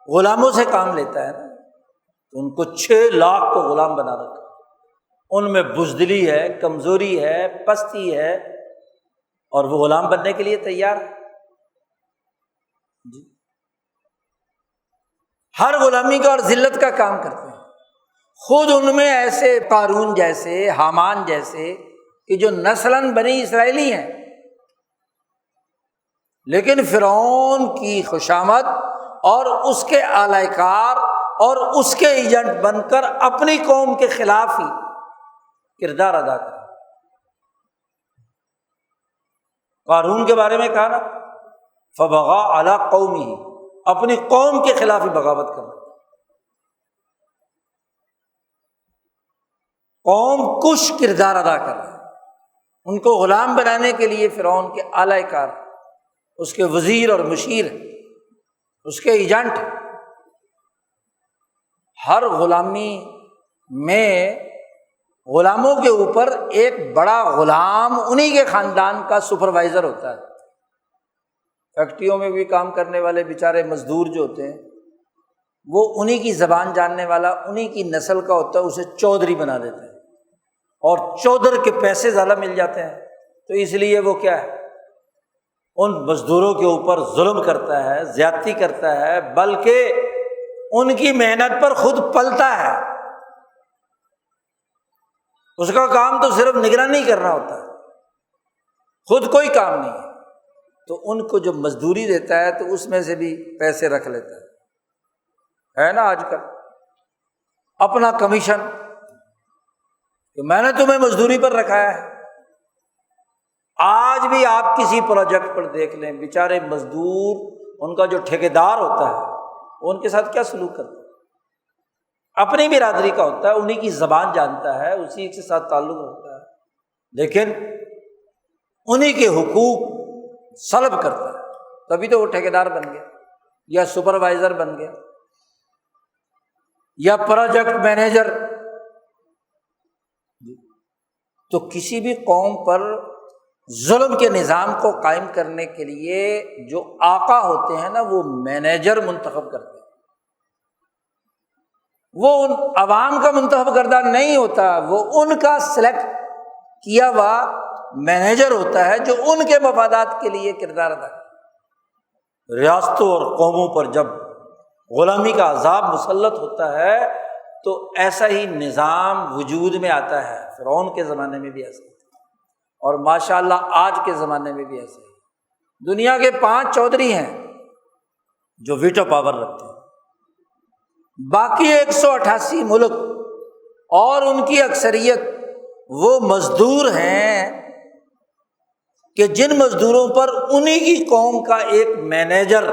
غلاموں سے کام لیتا ہے نا، ان کو 6 لاکھ کو غلام بنا رکھا، ان میں بزدلی ہے، کمزوری ہے، پستی ہے، اور وہ غلام بننے کے لیے تیار ہے جی، ہر غلامی کا اور ذلت کا کام کرتے ہیں۔ خود ان میں ایسے قارون جیسے، حامان جیسے کہ جو نسلاً بنی اسرائیلی ہیں، لیکن فرعون کی خوشامد اور اس کے اعلی کار اور اس کے ایجنٹ بن کر اپنی قوم کے خلاف ہی کردار ادا کرے۔ قارون کے بارے میں کہا نا، فبغى علی قومہ، اپنی قوم کے خلاف ہی بغاوت کرنا، قوم کش کردار ادا کر رہا ہے۔ ان کو غلام بنانے کے لیے فرعون کے اعلی کار، اس کے وزیر اور مشیر، اس کے ایجنٹ، ہر غلامی میں غلاموں کے اوپر ایک بڑا غلام انہی کے خاندان کا سپروائزر ہوتا ہے۔ فیکٹریوں میں بھی کام کرنے والے بیچارے مزدور جو ہوتے ہیں، وہ انہی کی زبان جاننے والا انہی کی نسل کا ہوتا ہے، اسے چودھری بنا دیتے ہیں، اور چودھر کے پیسے زیادہ مل جاتے ہیں، تو اس لیے وہ کیا ہے، ان مزدوروں کے اوپر ظلم کرتا ہے، زیادتی کرتا ہے، بلکہ ان کی محنت پر خود پلتا ہے۔ اس کا کام تو صرف نگرانی کرنا ہوتا ہے، خود کوئی کام نہیں ہے، تو ان کو جو مزدوری دیتا ہے تو اس میں سے بھی پیسے رکھ لیتا ہے نا آج کل اپنا کمیشن، کہ میں نے تمہیں مزدوری پر رکھایا ہے۔ آج بھی آپ کسی پروجیکٹ پر دیکھ لیں، بیچارے مزدور، ان کا جو ٹھیکیدار ہوتا ہے وہ ان کے ساتھ کیا سلوک کرتا ہے، اپنی برادری کا ہوتا ہے، انہی کی زبان جانتا ہے، اسی کے ساتھ تعلق ہوتا ہے، لیکن انہی کے حقوق سلب کرتا ہے، تبھی تو وہ ٹھیکیدار بن گیا یا سپروائزر بن گیا یا پروجیکٹ مینیجر۔ تو کسی بھی قوم پر ظلم کے نظام کو قائم کرنے کے لیے جو آقا ہوتے ہیں نا، وہ مینیجر منتخب کرتے ہیں، وہ ان عوام کا منتخب کردہ نہیں ہوتا، وہ ان کا سلیکٹ کیا ہوا مینیجر ہوتا ہے جو ان کے مفادات کے لیے کردار ادا کرتا ہے۔ ریاستوں اور قوموں پر جب غلامی کا عذاب مسلط ہوتا ہے تو ایسا ہی نظام وجود میں آتا ہے، فرعون کے زمانے میں بھی ایسا ہے، اور ماشاءاللہ آج کے زمانے میں بھی ایسا ہے۔ دنیا کے 5 چودھری ہیں جو ویٹو پاور رکھتے ہیں، باقی 188 ملک اور ان کی اکثریت وہ مزدور ہیں کہ جن مزدوروں پر انہی کی قوم کا ایک مینیجر،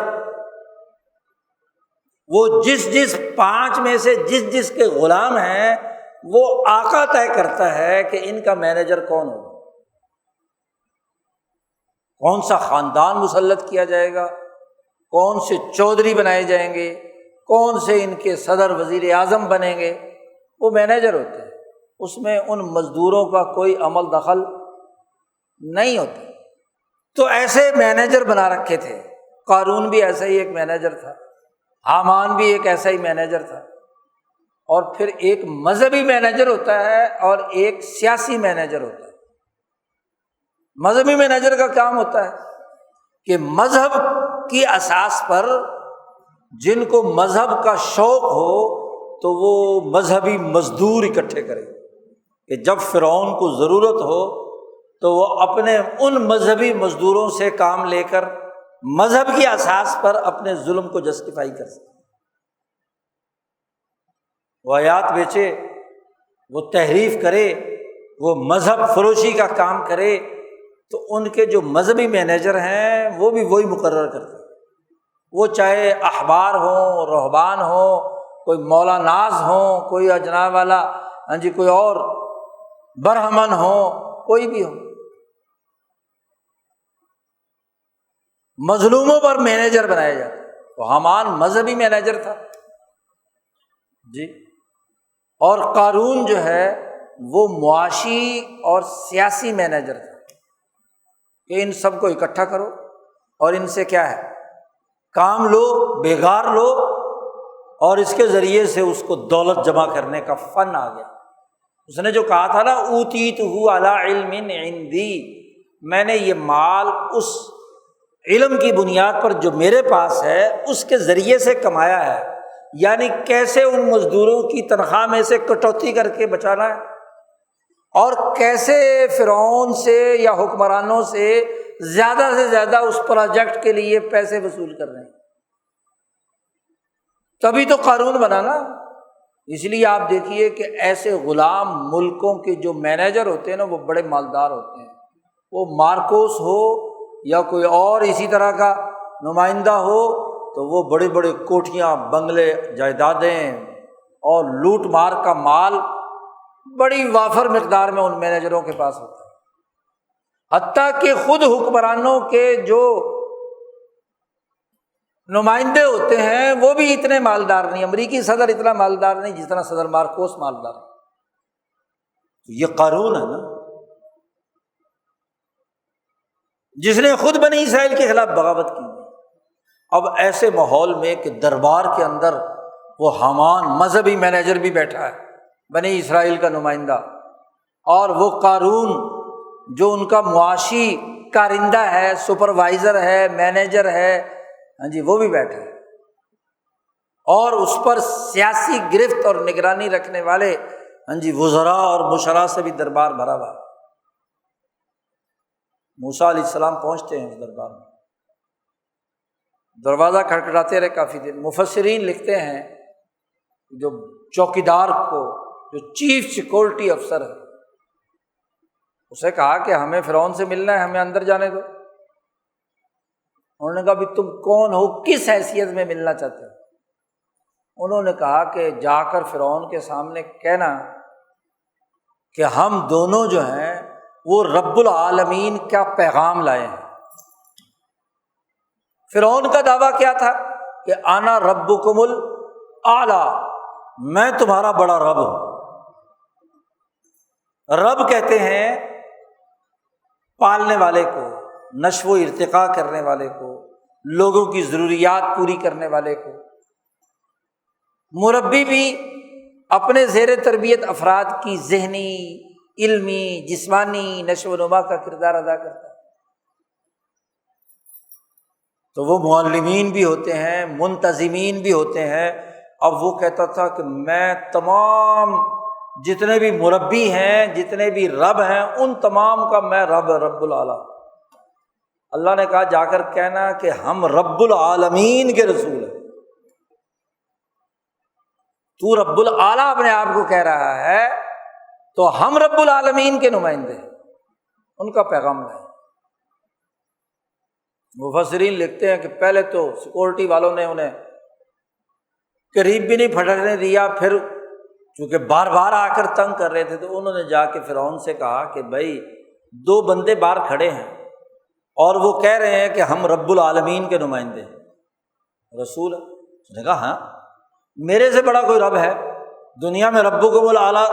وہ جس 5 میں سے جس کے غلام ہیں، وہ آقا طے کرتا ہے کہ ان کا مینیجر کون ہوگا، کون سا خاندان مسلط کیا جائے گا، کون سے چودھری بنائے جائیں گے، کون سے ان کے صدر وزیر اعظم بنیں گے، وہ مینیجر ہوتے ہیں، اس میں ان مزدوروں کا کوئی عمل دخل نہیں ہوتا۔ تو ایسے مینیجر بنا رکھے تھے قارون بھی ایسا ہی ایک مینیجر تھا، حامان بھی ایک ایسا ہی مینیجر تھا، اور پھر ایک مذہبی مینیجر ہوتا ہے اور ایک سیاسی مینیجر ہوتا ہے۔ مذہبی مینیجر کا کام ہوتا ہے کہ مذہب کی اساس پر جن کو مذہب کا شوق ہو تو وہ مذہبی مزدور اکٹھے کرے، کہ جب فرعون کو ضرورت ہو تو وہ اپنے ان مذہبی مزدوروں سے کام لے کر مذہب کی اساس پر اپنے ظلم کو جسٹیفائی کر سکے، وہ آیات بیچے، وہ تحریف کرے، وہ مذہب فروشی کا کام کرے، تو ان کے جو مذہبی مینیجر ہیں وہ بھی وہی مقرر کرتے ہیں، وہ چاہے احبار ہوں، رہبان ہوں، کوئی مولا ناز ہوں، کوئی اجنا والا، کوئی اور برہمن ہو، کوئی بھی ہو، مظلوموں پر مینیجر بنایا جاتا ہے۔ تو حامان مذہبی مینیجر تھا جی، اور قارون جو ہے وہ معاشی اور سیاسی مینیجر تھا کہ ان سب کو اکٹھا کرو اور ان سے کیا ہے کام لو، بیگار لو، اور اس کے ذریعے سے اس کو دولت جمع کرنے کا فن آ گیا۔ اس نے جو کہا تھا نا اوتیتہ علی علم عندی، میں نے یہ مال اس علم کی بنیاد پر جو میرے پاس ہے اس کے ذریعے سے کمایا ہے، یعنی کیسے ان مزدوروں کی تنخواہ میں سے کٹوتی کر کے بچانا ہے، اور کیسے فرعون سے یا حکمرانوں سے زیادہ اس پروجیکٹ کے لیے پیسے وصول کر رہے ہیں، تبھی تو قارون بنا نا۔ اس لیے آپ دیکھیے کہ ایسے غلام ملکوں کے جو مینیجر ہوتے ہیں نا وہ بڑے مالدار ہوتے ہیں، وہ مارکوس ہو یا کوئی اور اسی طرح کا نمائندہ ہو تو وہ بڑے بڑے کوٹھیاں، بنگلے، جائیدادیں اور لوٹ مار کا مال بڑی وافر مقدار میں ان مینیجروں کے پاس ہوتا ہے، حتیٰ کہ خود حکمرانوں کے جو نمائندے ہوتے ہیں وہ بھی اتنے مالدار نہیں، امریکی صدر اتنا مالدار نہیں جتنا صدر مارکوس مالدار ہے۔ تو یہ قارون ہے نا، جس نے خود بنی اسرائیل کے خلاف بغاوت کی۔ اب ایسے ماحول میں کہ دربار کے اندر وہ حامان مذہبی مینیجر بھی بیٹھا ہے، بنی اسرائیل کا نمائندہ، اور وہ قارون جو ان کا معاشی کارندہ ہے، سپروائزر ہے، مینیجر ہے، وہ بھی بیٹھے ہیں، اور اس پر سیاسی گرفت اور نگرانی رکھنے والے وزراء اور مشراء سے بھی دربار بھرا ہوا ہے۔ موسیٰ علیہ السلام پہنچتے ہیں اس دربار میں، دروازہ کھٹکھٹاتے رہے کافی دیر۔ مفسرین لکھتے ہیں جو چوکیدار کو، جو چیف سیکورٹی افسر ہے، اسے کہا کہ ہمیں فرعون سے ملنا ہے، ہمیں اندر جانے دو۔ انہوں نے کہا بھی تم کون ہو، کس حیثیت میں ملنا چاہتے ہو؟ انہوں نے کہا کہ جا کر فرعون کے سامنے کہنا کہ ہم دونوں جو ہیں وہ رب العالمین کا پیغام لائے ہیں۔ فرعون کا دعویٰ کیا تھا کہ انا ربکم الاعلیٰ، میں تمہارا بڑا رب ہوں۔ رب کہتے ہیں پالنے والے کو، نشو و ارتقاء کرنے والے کو، لوگوں کی ضروریات پوری کرنے والے کو۔ مربی بھی اپنے زیر تربیت افراد کی ذہنی، علمی، جسمانی نشو و نما کا کردار ادا کرتا ہے۔ تو وہ معلمین بھی ہوتے ہیں، منتظمین بھی ہوتے ہیں۔ اب وہ کہتا تھا کہ میں تمام جتنے بھی مربی ہیں، جتنے بھی رب ہیں، ان تمام کا میں رب العالیٰ۔ اللہ نے کہا جا کر کہنا کہ ہم رب العالمین کے رسول ہیں۔ تو رب العالیٰ اپنے آپ کو کہہ رہا ہے تو ہم رب العالمین کے نمائندے ہیں، ان کا پیغام لائیں۔ مفسرین لکھتے ہیں کہ پہلے تو سیکورٹی والوں نے انہیں قریب بھی نہیں پھٹکنے دیا، پھر چونکہ بار بار آ کر تنگ کر رہے تھے تو انہوں نے جا کے فرعون سے کہا کہ بھائی دو بندے باہر کھڑے ہیں اور وہ کہہ رہے ہیں کہ ہم رب العالمین کے نمائندے ہیں، رسول ہے۔ اس نے کہا ہاں، میرے سے بڑا کوئی رب ہے دنیا میں؟ ربکم الاعلیٰ،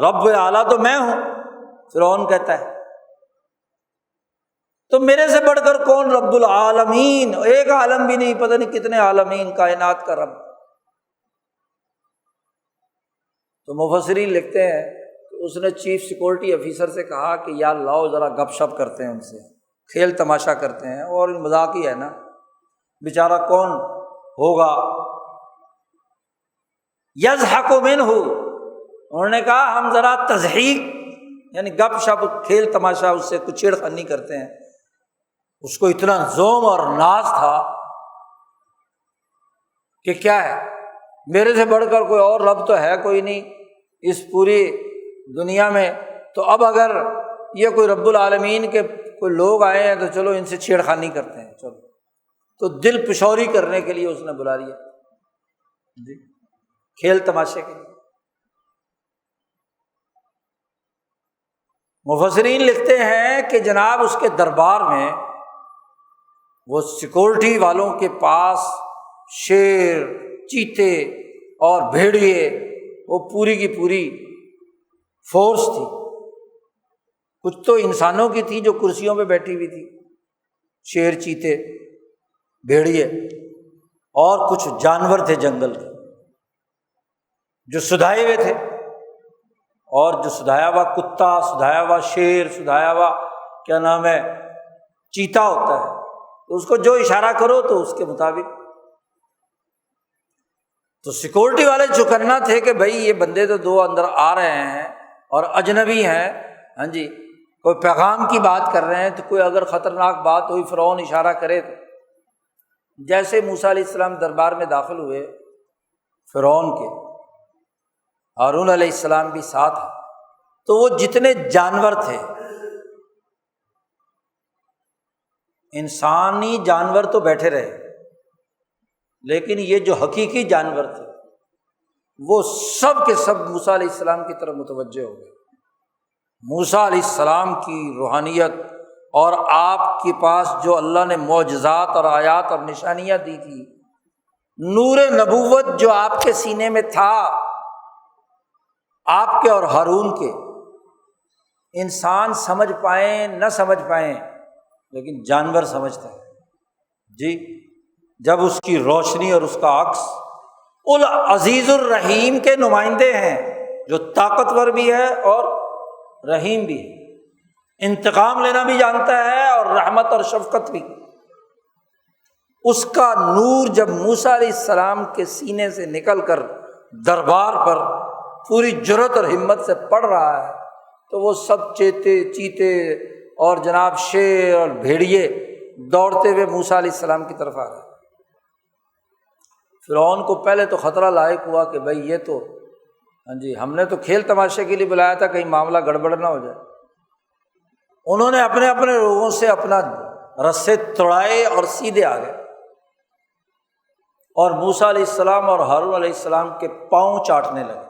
رب اعلیٰ تو میں ہوں۔ فرعون کہتا ہے تو میرے سے بڑھ کر کون رب العالمین، ایک عالم بھی نہیں، پتہ نہیں کتنے عالمین، کائنات کا رب۔ تو مفسرین لکھتے ہیں کہ اس نے چیف سیکورٹی آفیسر سے کہا کہ یار لاؤ ذرا گپ شپ کرتے ہیں، ان سے کھیل تماشا کرتے ہیں، اور مذاق ہی ہے نا، بیچارہ کون ہوگا یضحک منہ۔ انہوں نے کہا ہم ذرا تضحیک یعنی گپ شپ کھیل تماشا اس سے کچھ چھیڑخانی کرتے ہیں۔ اس کو اتنا زوم اور ناز تھا کہ کیا ہے، میرے سے بڑھ کر کوئی اور رب تو ہے کوئی نہیں اس پوری دنیا میں، تو اب اگر یہ کوئی رب العالمین کے کوئی لوگ آئے ہیں تو چلو ان سے چھیڑخانی کرتے ہیں، چلو۔ تو دل پشوری کرنے کے لیے اس نے بلا لیا جی، کھیل تماشے کے لیے۔ مفسرین لکھتے ہیں کہ جناب اس کے دربار میں وہ سیکورٹی والوں کے پاس شیر، چیتے اور بھیڑیے، وہ پوری کی پوری فورس تھی۔ کچھ تو انسانوں کی تھی جو کرسیوں پہ بیٹھی ہوئی تھی، شیر، چیتے، بھیڑیے، اور کچھ جانور تھے جنگل کے جو سدھائے ہوئے تھے، اور جو سدھایا ہوا کتا، سدھایا ہوا شیر، سدھایا ہوا کیا نام ہے چیتا ہوتا ہے، تو اس کو جو اشارہ کرو تو اس کے مطابق۔ تو سیکورٹی والے چوکنا تھے کہ بھائی یہ بندے تو دو اندر آ رہے ہیں اور اجنبی ہیں، ہاں جی، کوئی پیغام کی بات کر رہے ہیں، تو کوئی اگر خطرناک بات ہوئی، فرعون اشارہ کرے تو۔ جیسے موسیٰ علیہ السلام دربار میں داخل ہوئے فرعون کے، ہارون علیہ السلام بھی ساتھ ہیں، تو وہ جتنے جانور تھے، انسانی جانور تو بیٹھے رہے، لیکن یہ جو حقیقی جانور تھے وہ سب کے سب موسیٰ علیہ السلام کی طرف متوجہ ہو گئے۔ موسیٰ علیہ السلام کی روحانیت اور آپ کے پاس جو اللہ نے معجزات اور آیات اور نشانیاں دی تھی، نور نبوت جو آپ کے سینے میں تھا، آپ کے اور ہارون کے، انسان سمجھ پائیں نہ سمجھ پائیں لیکن جانور سمجھتا ہے جی۔ جب اس کی روشنی اور اس کا عکس العزیز الرحیم کے نمائندے ہیں، جو طاقتور بھی ہے اور رحیم بھی ہے، انتقام لینا بھی جانتا ہے اور رحمت اور شفقت بھی۔ اس کا نور جب موسیٰ علیہ السلام کے سینے سے نکل کر دربار پر پوری جرأت اور ہمت سے پڑ رہا ہے، تو وہ سب چیتے اور جناب شیر اور بھیڑیے دوڑتے ہوئے موسیٰ علیہ السلام کی طرف آ رہے۔ فرعون کو پہلے تو خطرہ لاحق ہوا کہ بھائی یہ تو ہاں جی، ہم نے تو کھیل تماشے کے لیے بلایا تھا، کہیں معاملہ گڑبڑ نہ ہو جائے۔ انہوں نے اپنے اپنے لوگوں سے اپنا رسے توڑائے اور سیدھے آ گئے، اور موسیٰ علیہ السلام اور ہارون علیہ السلام کے پاؤں چاٹنے لگے،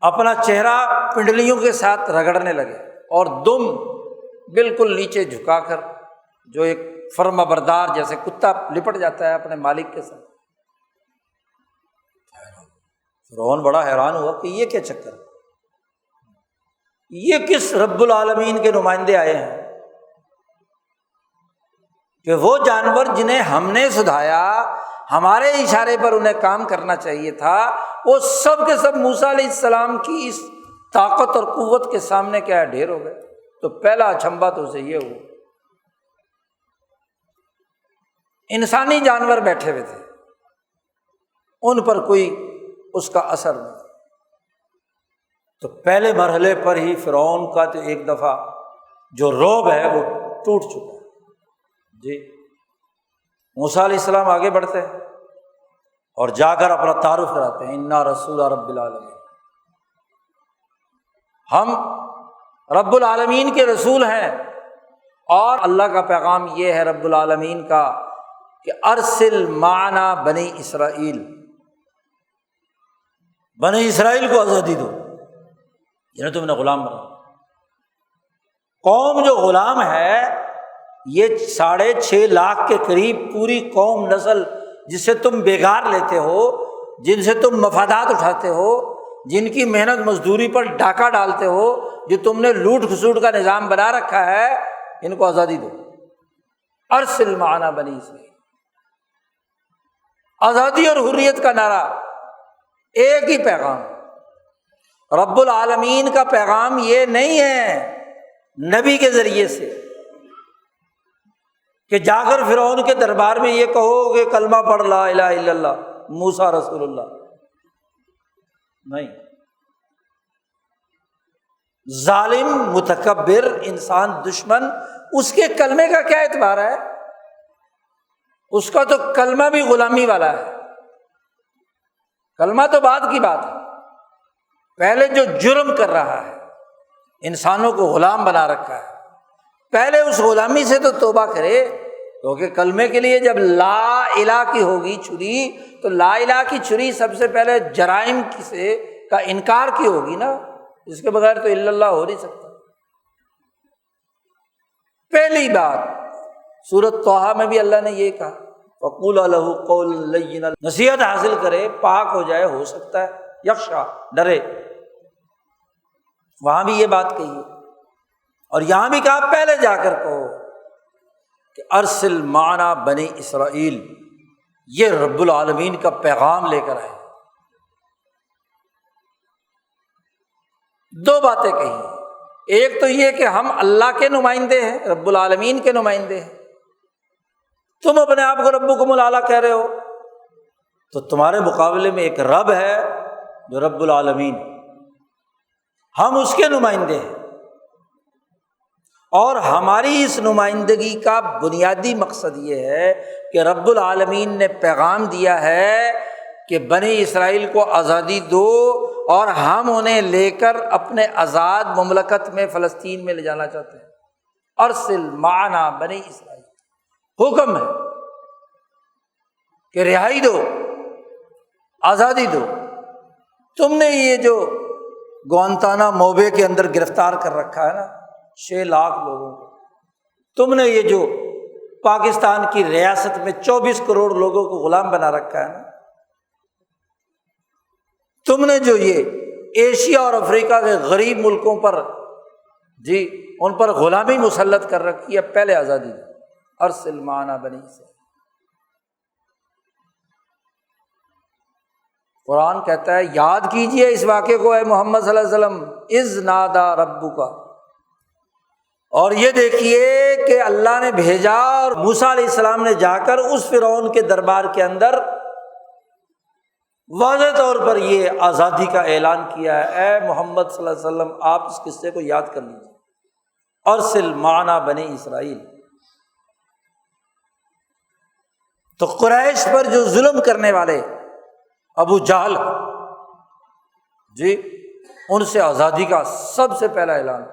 اپنا چہرہ پنڈلیوں کے ساتھ رگڑنے لگے، اور دم بالکل نیچے جھکا کر، جو ایک فرما بردار جیسے کتا لپٹ جاتا ہے اپنے مالک کے ساتھ۔ فرعون بڑا حیران ہوا کہ یہ کیا چکر، یہ کس رب العالمین کے نمائندے آئے ہیں کہ وہ جانور جنہیں ہم نے سدھایا، ہمارے اشارے پر انہیں کام کرنا چاہیے تھا، وہ سب کے سب موسیٰ علیہ السلام کی اس طاقت اور قوت کے سامنے کیا ہے، ڈھیر ہو گئے۔ تو پہلا اچنبھا تو اسے یہ ہوا، انسانی جانور بیٹھے ہوئے تھے، ان پر کوئی اس کا اثر نہیں۔ تو پہلے مرحلے پر ہی فرعون کا تو ایک دفعہ جو رعب ہے وہ ٹوٹ چکا ہے جی۔ موسیٰ علیہ السلام آگے بڑھتے ہیں اور جا کر اپنا تعارف کراتے ہیں، انا رسول رب العالمین، ہم رب العالمین کے رسول ہیں، اور اللہ کا پیغام یہ ہے رب العالمین کا کہ ارسل معنا بنی اسرائیل، بنی اسرائیل کو آزادی دو، جنہیں تم نے غلام بنا۔ قوم جو غلام ہے یہ 6.5 لاکھ کے قریب پوری قوم، نسل جسے تم بیگار لیتے ہو، جن سے تم مفادات اٹھاتے ہو، جن کی محنت مزدوری پر ڈاکہ ڈالتے ہو، جو تم نے لوٹ کھسوٹ کا نظام بنا رکھا ہے، ان کو آزادی دو۔ ارسل معنا بنی اسرائیل، آزادی اور حریت کا نعرہ، ایک ہی پیغام۔ رب العالمین کا پیغام یہ نہیں ہے نبی کے ذریعے سے کہ جا کر فرعون کے دربار میں یہ کہو کہ کلمہ پڑھ لا الہ الا اللہ موسیٰ رسول اللہ، نہیں۔ ظالم، متکبر انسان، دشمن، اس کے کلمے کا کیا اعتبار ہے؟ اس کا تو کلمہ بھی غلامی والا ہے۔ کلمہ تو بعد کی بات ہے، پہلے جو جرم کر رہا ہے، انسانوں کو غلام بنا رکھا ہے، پہلے اس غلامی سے تو توبہ کرے، کیونکہ کلمے کے لیے جب لا الہ کی ہوگی چھری، تو لا الہ کی چھری سب سے پہلے جرائم سے کا انکار کی ہوگی نا، اس کے بغیر تو الا اللہ ہو نہیں سکتا۔ پہلی بات سورۃ طٰہٰ میں بھی اللہ نے یہ کہا وَقُولَا لَهُ قَوْلًا لَيِّنًا، نصیحت حاصل کرے، پاک ہو جائے، ہو سکتا ہے یخشا، ڈرے۔ وہاں بھی یہ بات کہی ہے، اور یہاں بھی کہا پہلے جا کر کہو کہ ارسل معنا بنی اسرائیل، یہ رب العالمین کا پیغام لے کر آئے۔ دو باتیں کہی، ایک تو یہ کہ ہم اللہ کے نمائندے ہیں، رب العالمین کے نمائندے ہیں، تم اپنے آپ کو ربکم الاعلیٰ کہہ رہے ہو، تو تمہارے مقابلے میں ایک رب ہے جو رب العالمین، ہم اس کے نمائندے ہیں، اور ہماری اس نمائندگی کا بنیادی مقصد یہ ہے کہ رب العالمین نے پیغام دیا ہے کہ بنی اسرائیل کو آزادی دو، اور ہم انہیں لے کر اپنے آزاد مملکت میں فلسطین میں لے جانا چاہتے ہیں۔ ارسل معنا بنی اسرائیل، حکم ہے کہ رہائی دو، آزادی دو۔ تم نے یہ جو گوانتانا موبے کے اندر گرفتار کر رکھا ہے نا 6 لاکھ لوگوں کو، تم نے یہ جو پاکستان کی ریاست میں 24 کروڑ لوگوں کو غلام بنا رکھا ہے نا، تم نے جو یہ ایشیا اور افریقہ کے غریب ملکوں پر ان پر غلامی مسلط کر رکھی ہے، پہلے آزادی دو۔ ارسل معنا بنی اسرائیل۔ قرآن کہتا ہے یاد کیجئے اس واقعے کو اے محمد صلی اللہ علیہ وسلم، اذ نادا ربک، اور یہ دیکھیے کہ اللہ نے بھیجا اور موسیٰ علیہ السلام نے جا کر اس فرعون کے دربار کے اندر واضح طور پر یہ آزادی کا اعلان کیا ہے۔ اے محمد صلی اللہ علیہ وسلم، آپ اس قصے کو یاد کر لیجیے، ارسل معنا بنی اسرائیل۔ تو قریش پر جو ظلم کرنے والے ابو جہل ان سے آزادی کا سب سے پہلا اعلان،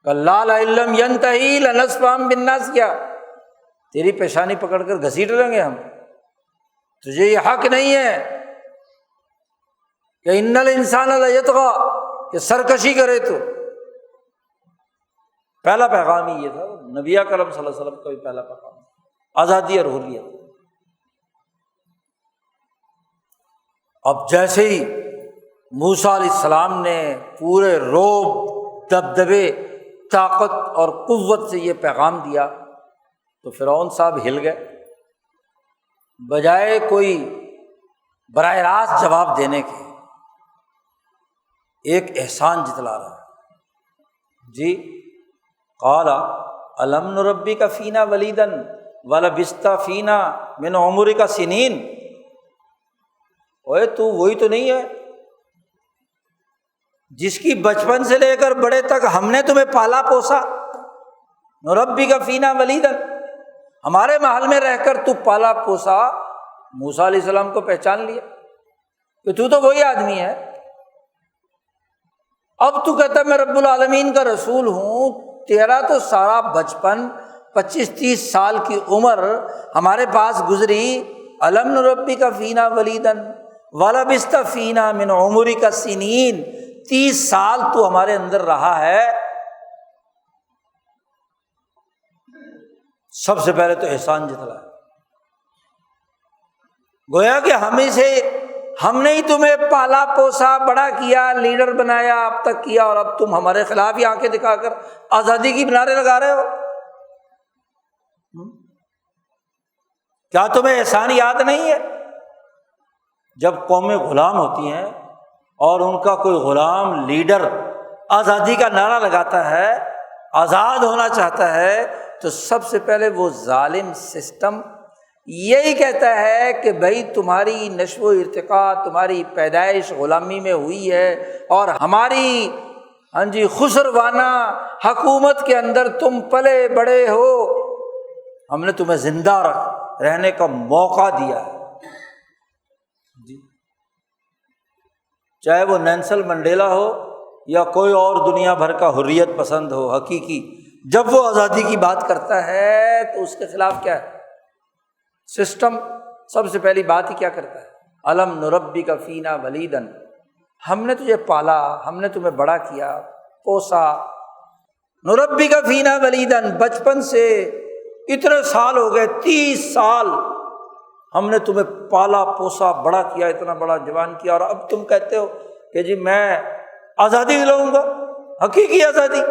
کَلَّا لَئِن لَّمْ يَنْتَهِ لَنَسْفَعًا بِالنَّاصِیَةِ، تیری پیشانی پکڑ کر گھسیٹ لیں گے ہم، تجھے یہ حق نہیں ہے کہ اِنَّ الْإِنسَانَ لَيَطْغَىٰ، کہ سرکشی کرے۔ تو پہلا پیغام ہی یہ تھا، نبی اکرم صلی اللہ علیہ وسلم کا بھی پہلا پیغام، آزادی اور حریت۔ اب جیسے ہی موسیٰ علیہ السلام نے پورے رعب، دبدبے، طاقت اور قوت سے یہ پیغام دیا تو فرعون صاحب ہل گئے، بجائے کوئی براہ راست جواب دینے کے ایک احسان جتلا رہا ہے۔ قال الم نربک فینا ولیدا ولبثت فینا من عمرک سنین، اوے تو وہی تو نہیں ہے جس کی بچپن سے لے کر بڑے تک ہم نے تمہیں پالا پوسا، نربک فینا ولیدا، ہمارے محل میں رہ کر تو پالا پوسا۔ موسیٰ علیہ السلام کو پہچان لیا کہ تو وہی آدمی ہے۔ اب تو کہتا ہے میں رب العالمین کا رسول ہوں، تیرا تو سارا بچپن 25-30 سال کی عمر ہمارے پاس گزری، الم نربک فینا ولیدا ولبثت فینا من عمرک سنین، 30 سال تو ہمارے اندر رہا ہے۔ سب سے پہلے تو احسان جتلا ہے، گویا کہ ہم نے ہی تمہیں پالا پوسا بڑا کیا، لیڈر بنایا، اب تک کیا، اور اب تم ہمارے خلاف ہی آنکھیں دکھا کر آزادی کی نعرے لگا رہے ہو؟ کیا تمہیں احسان یاد نہیں ہے؟ جب قومیں غلام ہوتی ہیں اور ان کا کوئی غلام لیڈر آزادی کا نعرہ لگاتا ہے، آزاد ہونا چاہتا ہے، تو سب سے پہلے وہ ظالم سسٹم یہی کہتا ہے کہ بھائی تمہاری نشو و ارتقاء، تمہاری پیدائش غلامی میں ہوئی ہے، اور ہماری خسروانہ حکومت کے اندر تم پلے بڑے ہو، ہم نے تمہیں زندہ رہنے کا موقع دیا ہے۔ جی، چاہے وہ نیلسن منڈیلا ہو یا کوئی اور دنیا بھر کا حریت پسند ہو حقیقی، جب وہ آزادی کی بات کرتا ہے تو اس کے خلاف کیا ہے؟ سسٹم سب سے پہلی بات ہی کیا کرتا ہے؟ الم نربک فینا ولیدا، ہم نے تجھے پالا، ہم نے تمہیں بڑا کیا، پوسا، نربک فینا ولیدا، بچپن سے اتنے سال ہو گئے، 30 سال ہم نے تمہیں پالا پوسا بڑا کیا، اتنا بڑا جوان کیا، اور اب تم کہتے ہو کہ جی میں آزادی دلاؤں گا، حقیقی آزادی؟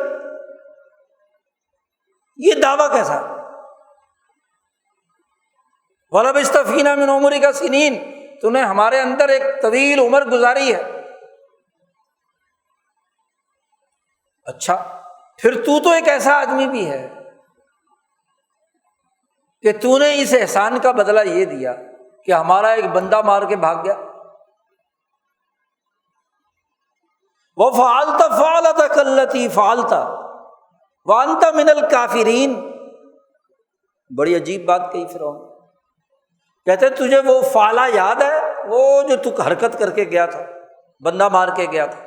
یہ دعویٰ کیسا؟ وَلَبِثْتَ فِينَا مِنْ عُمُرِكَ سِنِينَ، تو نے ہمارے اندر ایک طویل عمر گزاری ہے۔ اچھا، پھر تو ایک ایسا آدمی بھی ہے کہ تو نے اس احسان کا بدلہ یہ دیا کہ ہمارا ایک بندہ مار کے بھاگ گیا۔ وَفَعَلْتَ فَعْلَتَكَ الَّتِي فَعَلْتَ وَأَنْتَ مِنَ الْكَافِرِينَ، بڑی عجیب بات کہی فرعون، کہتے تجھے وہ فعلہ یاد ہے، وہ جو تو حرکت کر کے گیا تھا، بندہ مار کے گیا تھا،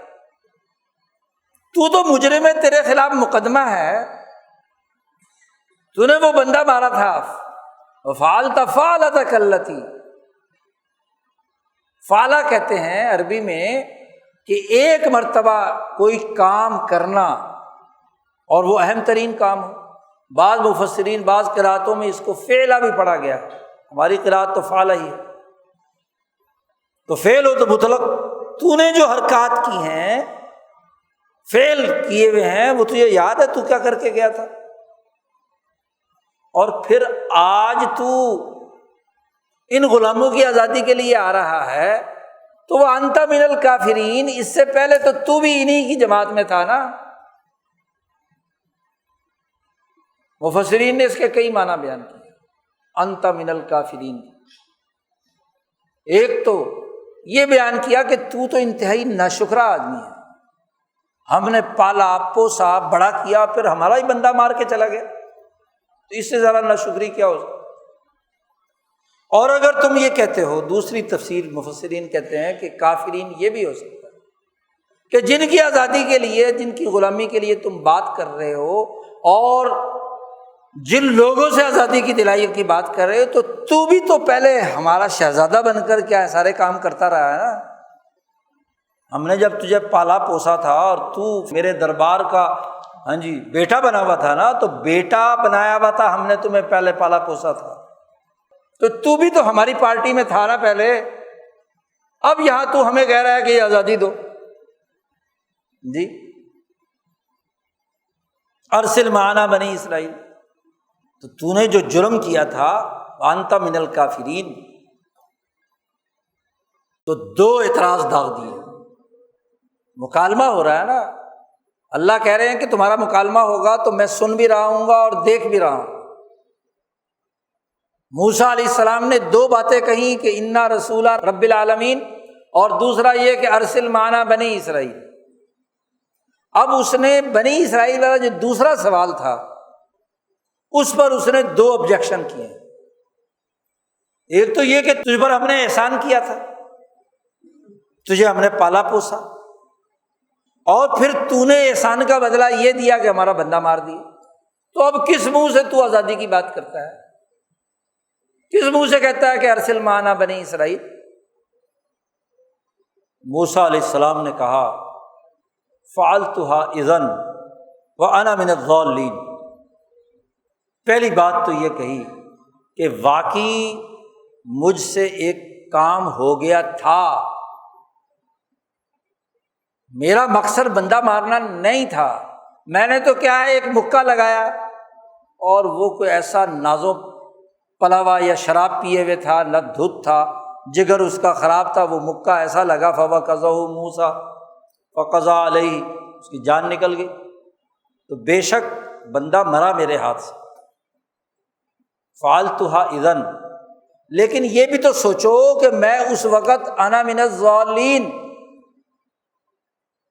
تو مجرم ہے، تیرے خلاف مقدمہ ہے، تو نے وہ بندہ مارا تھا۔ وَفَعَلْتَ فَعْلَتَكَ الَّتِي، فعلہ کہتے ہیں عربی میں کہ ایک مرتبہ کوئی کام کرنا اور وہ اہم ترین کام ہو۔ بعض مفسرین بعض قرأتوں میں اس کو فعلہ بھی پڑھا گیا، ہماری قرأت تو فعلہ ہی ہے، تو فعل ہو تو مطلق، تو نے جو حرکات کی ہیں، فعل کیے ہوئے ہیں، وہ تجھے یاد ہے تو کیا کر کے گیا تھا؟ اور پھر آج تو ان غلاموں کی آزادی کے لیے آ رہا ہے، تو وہ انت من الکافرین، اس سے پہلے تو بھی انہی کی جماعت میں تھا نا۔ مفسرین نے اس کے کئی معنی بیان کیے انت من الکافرین۔ ایک تو یہ بیان کیا کہ تو انتہائی ناشکرا آدمی ہے، ہم نے پالا پوسا بڑا کیا، پھر ہمارا ہی بندہ مار کے چلا گیا، تو اس سے زیادہ ناشکری کیا ہو سکتا؟ اور اگر تم یہ کہتے ہو، دوسری تفسیر مفسرین کہتے ہیں کہ کافرین یہ بھی ہو سکتا ہے کہ جن کی آزادی کے لیے، جن کی غلامی کے لیے تم بات کر رہے ہو، اور جن لوگوں سے آزادی کی دلائی کی بات کر رہے ہو، تو بھی تو پہلے ہمارا شہزادہ بن کر کیا ہے سارے کام کرتا رہا ہے نا۔ ہم نے جب تجھے پالا پوسا تھا اور تو میرے دربار کا بیٹا بنا ہوا تھا نا، تو بیٹا بنایا ہوا تھا، ہم نے تمہیں پہلے پالا پوسا تھا، تو بھی تو ہماری پارٹی میں تھا نا پہلے، اب یہاں تو ہمیں کہہ رہا ہے کہ یہ آزادی دو جی۔ ارسل معنا بنی اسرائیل، تو نے جو جرم کیا تھا وانت من الکافرین، تو دو اعتراض داغ دیے۔ مکالمہ ہو رہا ہے نا، اللہ کہہ رہے ہیں کہ تمہارا مکالمہ ہوگا تو میں سن بھی رہا ہوں گا اور دیکھ بھی رہا ہوں۔ موسیٰ علیہ السلام نے دو باتیں کہیں کہ انا رسول رب العالمین، اور دوسرا یہ کہ ارسل معنا بنی اسرائیل۔ اب اس نے بنی اسرائیل والا جو دوسرا سوال تھا، اس پر اس نے دو آبجیکشن کیے۔ ایک تو یہ کہ تجھ پر ہم نے احسان کیا تھا، تجھے ہم نے پالا پوسا، اور پھر تو نے احسان کا بدلہ یہ دیا کہ ہمارا بندہ مار دیا، تو اب کس منہ سے تو آزادی کی بات کرتا ہے؟ کس منہ سے کہتا ہے کہ ارسل معنا بنی اسرائیل؟ موسیٰ علیہ السلام نے کہا فعلتها اذن وانا من الضالین۔ پہلی بات تو یہ کہی کہ واقعی مجھ سے ایک کام ہو گیا تھا، میرا مقصد بندہ مارنا نہیں تھا، میں نے تو کیا ہے ایک مکہ لگایا، اور وہ کوئی ایسا نازو پلا ہوا یا شراب پیے ہوئے تھا، نہ دھت تھا، جگر اس کا خراب تھا، وہ مکہ ایسا لگا فوقذہ موسیٰ فقضى علیہ، اس کی جان نکل گئی۔ تو بے شک بندہ مرا میرے ہاتھ سے، فعلتها اذن، لیکن یہ بھی تو سوچو کہ میں اس وقت انا من الضالین،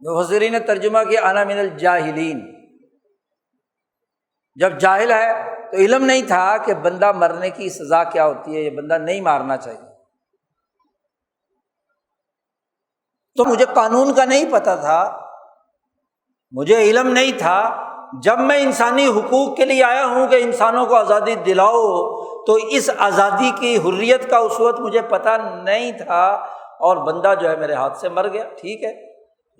مفسرین نے ترجمہ کیا انا من الجاہلین، جب جاہل ہے تو علم نہیں تھا کہ بندہ مرنے کی سزا کیا ہوتی ہے، یہ بندہ نہیں مارنا چاہیے، تو مجھے قانون کا نہیں پتہ تھا، مجھے علم نہیں تھا۔ جب میں انسانی حقوق کے لیے آیا ہوں کہ انسانوں کو آزادی دلاؤ، تو اس آزادی کی حریت کا اس وقت مجھے پتہ نہیں تھا، اور بندہ جو ہے میرے ہاتھ سے مر گیا۔ ٹھیک ہے،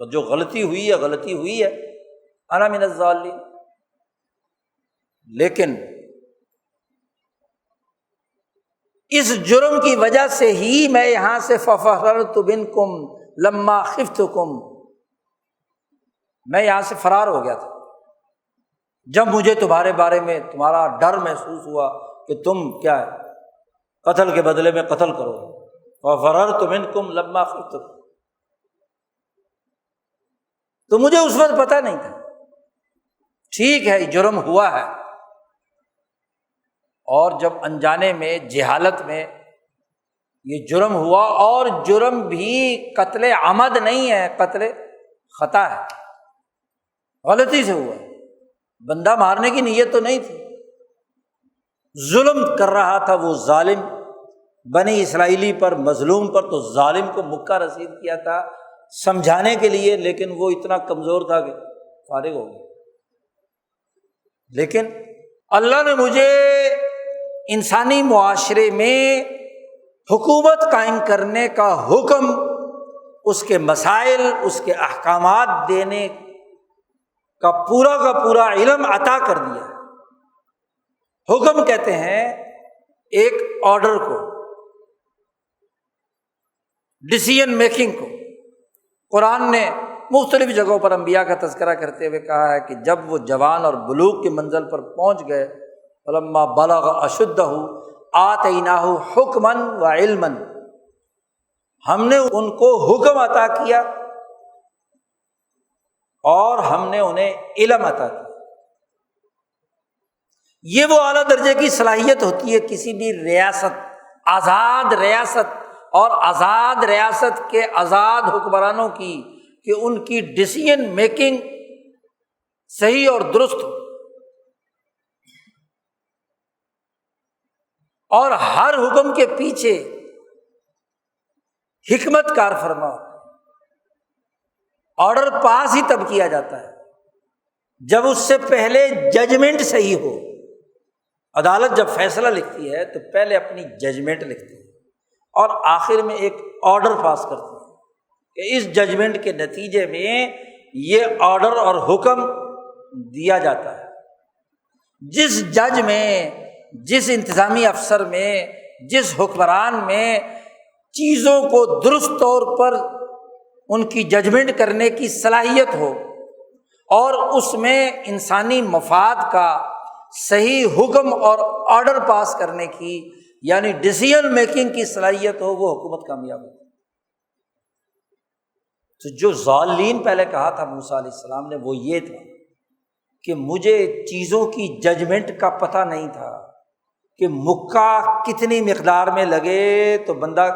جو غلطی ہوئی ہے غلطی ہوئی ہے، انا من الضالین، لیکن اس جرم کی وجہ سے ہی میں یہاں سے ففررت منکم لما خفتکم، میں یہاں سے فرار ہو گیا تھا جب مجھے تمہارے بارے میں تمہارا ڈر محسوس ہوا کہ تم کیا ہے قتل کے بدلے میں قتل کرو گے۔ ففررت منکم لما خفتکم، تو مجھے اس وقت پتہ نہیں تھا۔ ٹھیک ہے، جرم ہوا ہے، اور جب انجانے میں جہالت میں یہ جرم ہوا، اور جرم بھی قتل عمد نہیں ہے، قتل خطا ہے، غلطی سے ہوا ہے، بندہ مارنے کی نیت تو نہیں تھی، ظلم کر رہا تھا وہ ظالم بنی اسرائیلی پر، مظلوم پر، تو ظالم کو مکہ رسید کیا تھا سمجھانے کے لیے، لیکن وہ اتنا کمزور تھا کہ فارغ ہو گیا۔ لیکن اللہ نے مجھے انسانی معاشرے میں حکومت قائم کرنے کا حکم، اس کے مسائل، اس کے احکامات دینے کا پورا علم عطا کر دیا۔ حکم کہتے ہیں ایک آرڈر کو، ڈیسیژن میکنگ کو۔ قرآن نے مختلف جگہوں پر انبیاء کا تذکرہ کرتے ہوئے کہا ہے کہ جب وہ جوان اور بلوغ کی منزل پر پہنچ گئے، فلما بلغ اشدہ آتیناہ حکما وعلما، ہم نے ان کو حکم عطا کیا اور ہم نے انہیں علم عطا کیا۔ یہ وہ اعلیٰ درجے کی صلاحیت ہوتی ہے کسی بھی ریاست، آزاد ریاست اور آزاد ریاست کے آزاد حکمرانوں کی، کہ ان کی ڈیسیژن میکنگ صحیح اور درست ہو، اور ہر حکم کے پیچھے حکمت کار فرما ہو۔ آرڈر پاس ہی تب کیا جاتا ہے جب اس سے پہلے ججمنٹ صحیح ہو۔ عدالت جب فیصلہ لکھتی ہے تو پہلے اپنی ججمنٹ لکھتی ہے اور آخر میں ایک آرڈر پاس کرتی ہے کہ اس ججمنٹ کے نتیجے میں یہ آرڈر اور حکم دیا جاتا ہے۔ جس جج میں، جس انتظامی افسر میں، جس حکمران میں چیزوں کو درست طور پر ان کی ججمنٹ کرنے کی صلاحیت ہو اور اس میں انسانی مفاد کا صحیح حکم اور آرڈر پاس کرنے کی، یعنی ڈیسیژن میکنگ کی صلاحیت ہو، وہ حکومت کامیاب ہو۔ تو جو ضالین پہلے کہا تھا موسیٰ علیہ السلام نے، وہ یہ تھا کہ مجھے چیزوں کی ججمنٹ کا پتہ نہیں تھا کہ مکہ کتنی مقدار میں لگے تو بندہ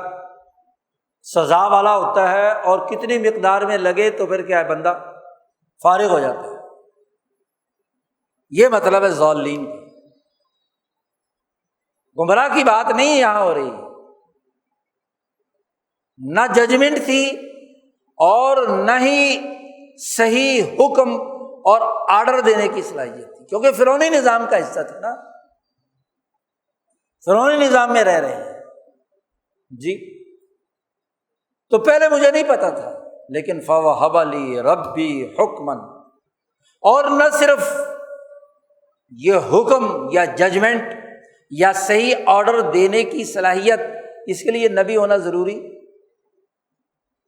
سزا والا ہوتا ہے، اور کتنی مقدار میں لگے تو پھر کیا ہے، بندہ فارغ ہو جاتا ہے۔ یہ مطلب ہے ضالین کا۔ گمراہ کی بات نہیں یہاں ہو رہی، نہ ججمنٹ تھی اور نہ ہی صحیح حکم اور آرڈر دینے کی صلاحیت تھی، کیونکہ فرعونی نظام کا حصہ تھا نا، فرعونی نظام میں رہ رہے ہیں جی۔ تو پہلے مجھے نہیں پتا تھا، لیکن فَوَهَبَ لِي رَبِّي حُکْمًا، اور نہ صرف یہ حکم یا ججمنٹ یا صحیح آرڈر دینے کی صلاحیت، اس کے لیے نبی ہونا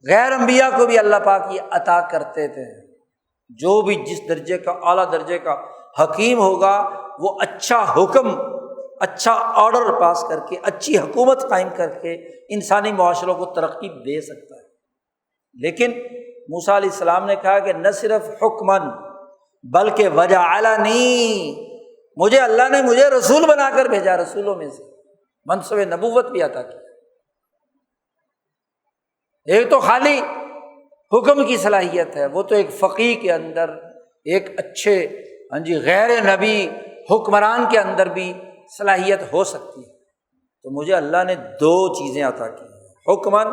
غیر انبیاء کو بھی اللہ پاک یہ عطا کرتے تھے۔ جو بھی جس درجے کا اعلیٰ درجے کا حکیم ہوگا وہ اچھا حکم، اچھا آرڈر پاس کر کے، اچھی حکومت قائم کر کے انسانی معاشروں کو ترقی دے سکتا ہے۔ لیکن موسیٰ علیہ السلام نے کہا کہ نہ صرف حکمن بلکہ وجعلنی، مجھے اللہ نے مجھے رسول بنا کر بھیجا، رسولوں میں سے منصب نبوت بھی عطا کیا۔ ایک تو خالی حکم کی صلاحیت ہے، وہ تو ایک فقیہ کے اندر، ایک اچھے غیر نبی حکمران کے اندر بھی صلاحیت ہو سکتی ہے۔ تو مجھے اللہ نے دو چیزیں عطا کی ہیں، حکمن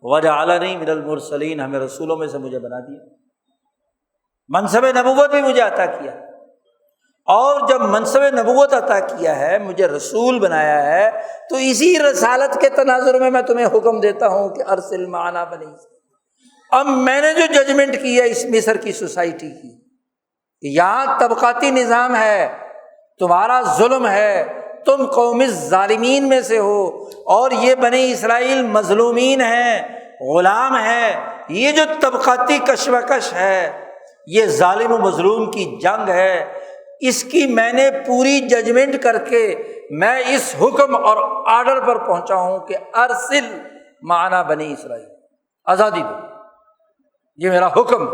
وجعلنی من المرسلین، ہمیں رسولوں میں سے مجھے بنا دیا، منصب نبوت بھی مجھے عطا کیا، اور جب منصب نبوت عطا کیا ہے، مجھے رسول بنایا ہے، تو اسی رسالت کے تناظر میں تمہیں حکم دیتا ہوں کہ ارسل معنا بنی۔ اب میں نے جو ججمنٹ کی ہے اس مصر کی سوسائٹی کی، کہ یہاں طبقاتی نظام ہے، تمہارا ظلم ہے، تم قوم ظالمین میں سے ہو، اور یہ بنی اسرائیل مظلومین ہیں، غلام ہیں، یہ جو طبقاتی کشمکش ہے، یہ ظالم و مظلوم کی جنگ ہے، اس کی میں نے پوری ججمنٹ کر کے میں اس حکم اور آرڈر پر پہنچا ہوں کہ ارسل معنا بنی اسرائیل، آزادی دو، یہ میرا حکم،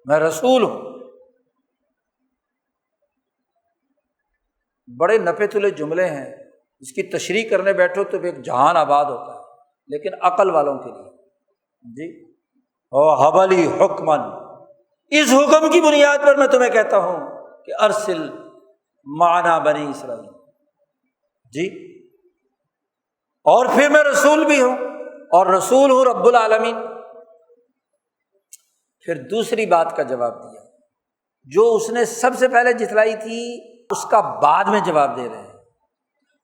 میں رسول ہوں۔ بڑے نپے تلے جملے ہیں، اس کی تشریح کرنے بیٹھو تو ایک جہان آباد ہوتا ہے، لیکن عقل والوں کے لیے جی وَهَبَ لِي حُکْمًا، اس حکم کی بنیاد پر میں تمہیں کہتا ہوں کہ ارسل معنا بنی اسرائیل جی، اور پھر میں رسول بھی ہوں، اور رسول ہوں رب العالمین۔ پھر دوسری بات کا جواب دیا، جو اس نے سب سے پہلے جتلائی تھی اس کا بعد میں جواب دے رہے ہیں،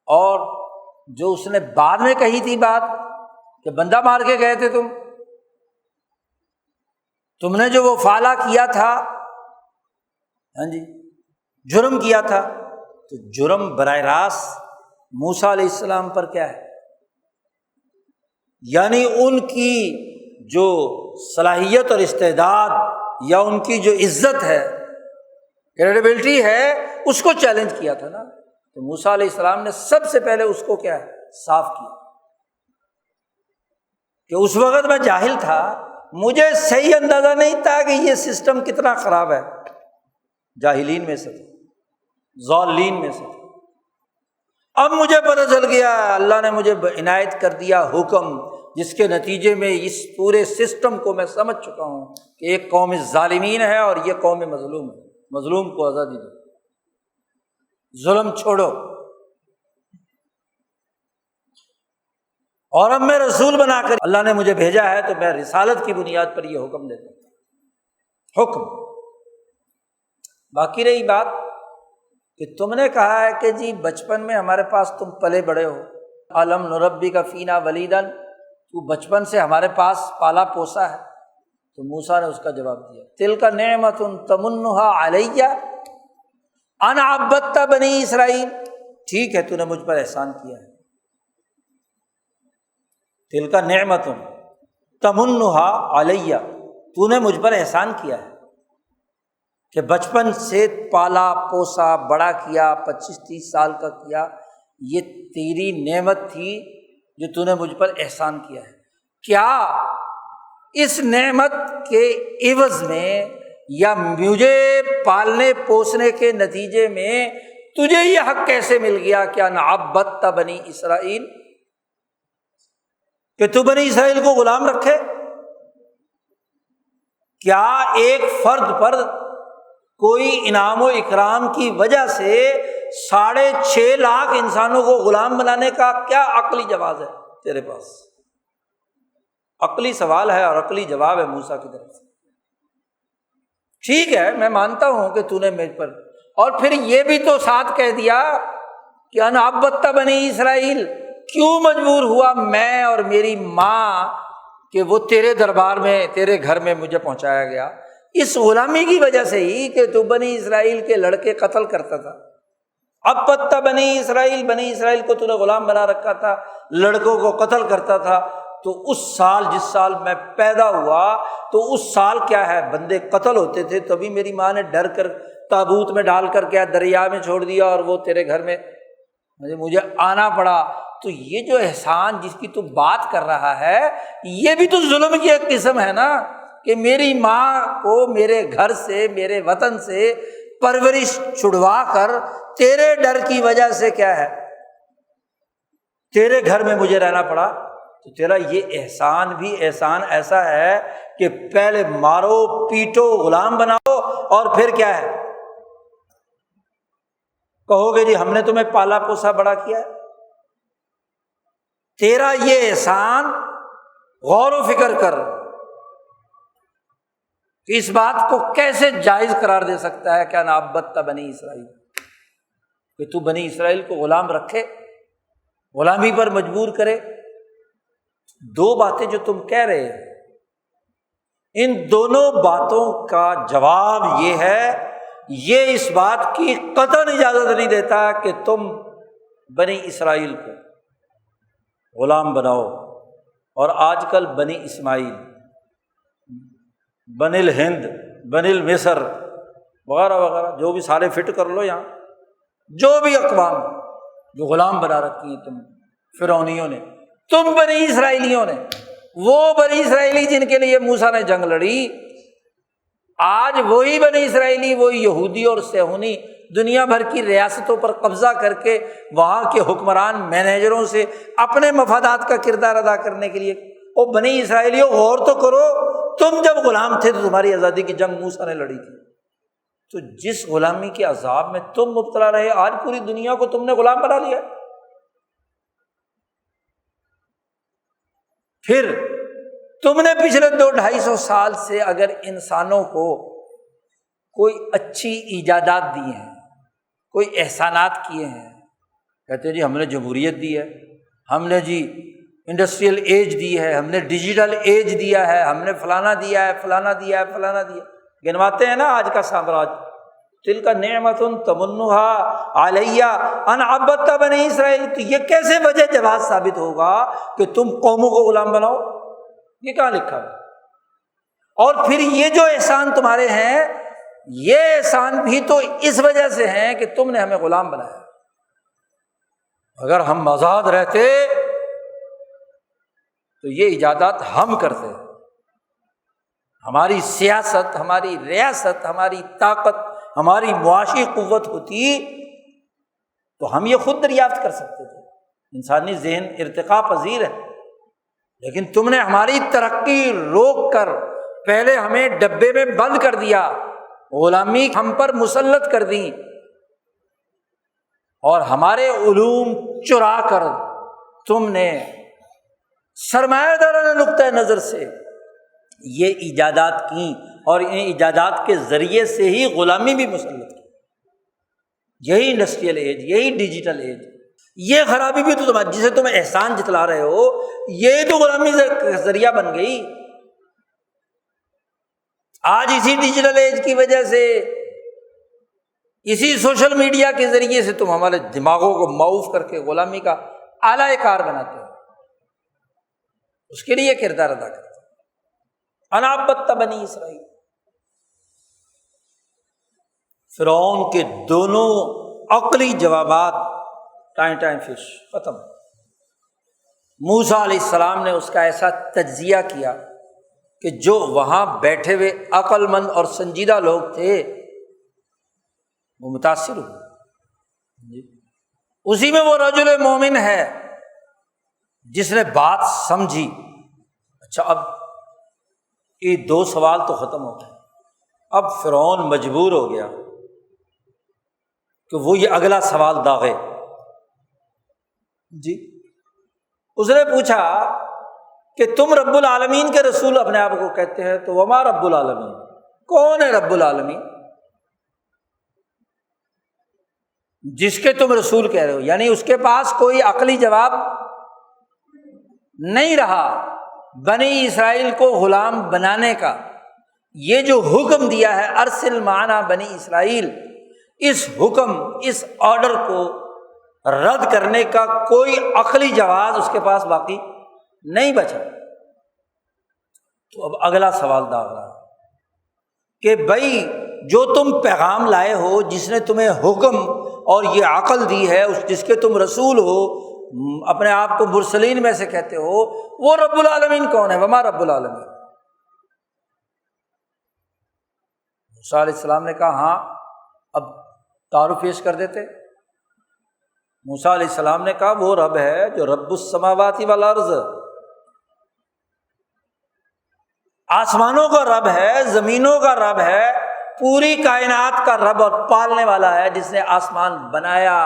اور جو اس نے بعد میں کہی تھی بات کہ بندہ مار کے گئے تھے تم نے جو وہ فعلہ کیا تھا، جرم کیا تھا، تو جرم براہ راست موسیٰ علیہ السلام پر کیا ہے، یعنی ان کی جو صلاحیت اور استعداد یا ان کی جو عزت ہے، کریڈیبلٹی ہے، اس کو چیلنج کیا تھا نا۔ تو موسیٰ علیہ السلام نے سب سے پہلے اس کو کیا ہے، صاف کیا کہ اس وقت میں جاہل تھا، مجھے صحیح اندازہ نہیں تھا کہ یہ سسٹم کتنا خراب ہے، جاہلین میں سے تھا، ضالین میں سے تھا۔ اب مجھے پتہ چل گیا، اللہ نے مجھے عنایت کر دیا حکم، جس کے نتیجے میں اس پورے سسٹم کو میں سمجھ چکا ہوں کہ ایک قوم ظالمین ہے اور یہ قوم مظلوم ہے، مظلوم کو آزادی دو، ظلم چھوڑو۔ اور اب میں رسول بنا کر اللہ نے مجھے بھیجا ہے، تو میں رسالت کی بنیاد پر یہ حکم دیتا ہوں، حکم۔ باقی رہی بات کہ تم نے کہا ہے کہ جی بچپن میں ہمارے پاس تم پلے بڑے ہو، الم نربک فینا ولیدا، تو بچپن سے ہمارے پاس پالا پوسا ہے۔ تو موسیٰ نے اس کا جواب دیا، تلک نعمت تمنھا علی ان عبدت بنی اسرائیل، ٹھیک ہے تو نے مجھ پر احسان کیا ہے، تلک نعمت تمنھا علی، تو نے مجھ پر احسان کیا ہے کہ بچپن سے پالا پوسا بڑا کیا، 25-30 سال کا کیا، یہ تیری نعمت تھی جو تو نے مجھ پر احسان کیا ہے۔ کیا اس نعمت کے عوض میں یا مجھے پالنے پوسنے کے نتیجے میں تجھے یہ حق کیسے مل گیا کہ ان عبدت بنی اسرائیل، کہ تو بنی اسرائیل کو غلام رکھے؟ کیا ایک فرد پر کوئی انعام و اکرام کی وجہ سے 6.5 لاکھ انسانوں کو غلام بنانے کا کیا عقلی جواز ہے تیرے پاس؟ عقلی سوال ہے اور عقلی جواب ہے موسیٰ کی طرف سے۔ ٹھیک ہے میں مانتا ہوں کہ تو نے مجھ پر، اور پھر یہ بھی تو ساتھ کہہ دیا کہ ان عبدت بنی اسرائیل، کیوں مجبور ہوا میں اور میری ماں کہ وہ تیرے دربار میں تیرے گھر میں مجھے پہنچایا گیا؟ اس غلامی کی وجہ سے ہی کہ تو بنی اسرائیل کے لڑکے قتل کرتا تھا۔ عبدت بنی اسرائیل، بنی اسرائیل کو تو نے غلام بنا رکھا تھا، لڑکوں کو قتل کرتا تھا، تو اس سال جس سال میں پیدا ہوا تو اس سال کیا ہے بندے قتل ہوتے تھے، تبھی میری ماں نے ڈر کر تابوت میں ڈال کر کیا دریا میں چھوڑ دیا اور وہ تیرے گھر میں مجھے آنا پڑا۔ تو یہ جو احسان جس کی تو بات کر رہا ہے یہ بھی تو ظلم کی ایک قسم ہے نا، کہ میری ماں کو میرے گھر سے میرے وطن سے پرورش چھڑوا کر تیرے ڈر کی وجہ سے کیا ہے تیرے گھر میں مجھے رہنا پڑا۔ تو تیرا یہ احسان بھی احسان ایسا ہے کہ پہلے مارو پیٹو غلام بناؤ اور پھر کیا ہے کہو گے جی ہم نے تمہیں پالا پوسا بڑا کیا ہے۔ تیرا یہ احسان غور و فکر کر کہ اس بات کو کیسے جائز قرار دے سکتا ہے کیا نعبدت بنی اسرائیل، کہ تو بنی اسرائیل کو غلام رکھے، غلامی پر مجبور کرے۔ دو باتیں جو تم کہہ رہے ہیں ان دونوں باتوں کا جواب یہ ہے، یہ اس بات کی قطعاً اجازت نہیں دیتا کہ تم بنی اسرائیل کو غلام بناؤ۔ اور آج کل بنی اسماعیل، بنی الہند، بنی المصر وغیرہ وغیرہ جو بھی سارے فٹ کر لو یہاں، جو بھی اقوام جو غلام بنا رکھی ہیں تم فرعونیوں نے، تم بنی اسرائیلیوں نے، وہ بنی اسرائیلی جن کے لیے موسیٰ نے جنگ لڑی، آج وہی بنی اسرائیلی، وہی یہودی اور صہیونی دنیا بھر کی ریاستوں پر قبضہ کر کے وہاں کے حکمران مینیجروں سے اپنے مفادات کا کردار ادا کرنے کے لیے، او بنی اسرائیلیوں غور تو کرو، تم جب غلام تھے تو تمہاری آزادی کی جنگ موسیٰ نے لڑی تھی، تو جس غلامی کے عذاب میں تم مبتلا رہے آج پوری دنیا کو تم نے غلام بنا لیا۔ پھر تم نے پچھلے 200-250 سال سے اگر انسانوں کو کوئی اچھی ایجادات دی ہیں، کوئی احسانات کیے ہیں، کہتے ہیں جی ہم نے جمہوریت دی ہے، ہم نے جی انڈسٹریل ایج دی ہے، ہم نے ڈیجیٹل ایج دیا ہے، ہم نے فلانا دیا ہے، فلانا دیا ہے، فلانا دیا، گنواتے ہیں نا آج کا سامراج۔ تلک نعمت تمنھا علیہ ان عبدت بنی اسرائیل۔ تو یہ کیسے وجہ جواز ثابت ہوگا کہ تم قوموں کو غلام بناؤ؟ یہ کہاں لکھا ہے؟ اور پھر یہ جو احسان تمہارے ہیں یہ احسان بھی تو اس وجہ سے ہیں کہ تم نے ہمیں غلام بنایا۔ اگر ہم آزاد رہتے تو یہ ایجادات ہم کرتے، ہماری سیاست، ہماری ریاست، ہماری طاقت، ہماری معاشی قوت ہوتی تو ہم یہ خود دریافت کر سکتے تھے۔ انسانی ذہن ارتقاء پذیر ہے، لیکن تم نے ہماری ترقی روک کر پہلے ہمیں ڈبے میں بند کر دیا، غلامی ہم پر مسلط کر دی، اور ہمارے علوم چرا کر تم نے سرمایہ دارانہ نقطۂ نظر سے یہ ایجادات کی، اور ان ایجادات کے ذریعے سے ہی غلامی بھی مسلط کی۔ یہی انڈسٹریل ایج، یہی ڈیجیٹل ایج، یہ خرابی بھی تو تمہاری، جسے تم احسان جتلا رہے ہو، یہ تو غلامی کا ذریعہ بن گئی۔ آج اسی ڈیجیٹل ایج کی وجہ سے، اسی سوشل میڈیا کے ذریعے سے تم ہمارے دماغوں کو معوف کر کے غلامی کا اعلی کار بناتے ہو، اس کے لیے کردار ادا کرتے ہو۔ انا عبدت بنی اسرائیل۔ فرعون کے دونوں عقلی جوابات ٹائم فش ختم۔ موسیٰ علیہ السلام نے اس کا ایسا تجزیہ کیا کہ جو وہاں بیٹھے ہوئے عقل مند اور سنجیدہ لوگ تھے وہ متاثر ہوئے۔ اسی میں وہ رجل مومن ہے جس نے بات سمجھی۔ اچھا، اب یہ دو سوال تو ختم ہو گئے۔ اب فرعون مجبور ہو گیا کہ وہ یہ اگلا سوال داغے۔ جی، اس نے پوچھا کہ تم رب العالمین کے رسول اپنے آپ کو کہتے ہیں، تو وما رب العالمین، کون ہے رب العالمین جس کے تم رسول کہہ رہے ہو؟ یعنی اس کے پاس کوئی عقلی جواب نہیں رہا بنی اسرائیل کو غلام بنانے کا۔ یہ جو حکم دیا ہے ارسل معنا بنی اسرائیل، اس حکم، اس آرڈر کو رد کرنے کا کوئی عقلی جواز اس کے پاس باقی نہیں بچا۔ تو اب اگلا سوال داغ رہا کہ بھائی جو تم پیغام لائے ہو، جس نے تمہیں حکم اور یہ عقل دی ہے، جس کے تم رسول ہو، اپنے آپ کو مرسلین میں سے کہتے ہو، وہ رب العالمین کون ہے؟ وما رب العالمین۔ موسیٰ علیہ السلام نے کہا ہاں، اب تعارف پیش کر دیتے۔ موسیٰ علیہ السلام نے کہا وہ رب ہے جو رب السماوات والارض، آسمانوں کا رب ہے، زمینوں کا رب ہے، پوری کائنات کا رب اور پالنے والا ہے، جس نے آسمان بنایا،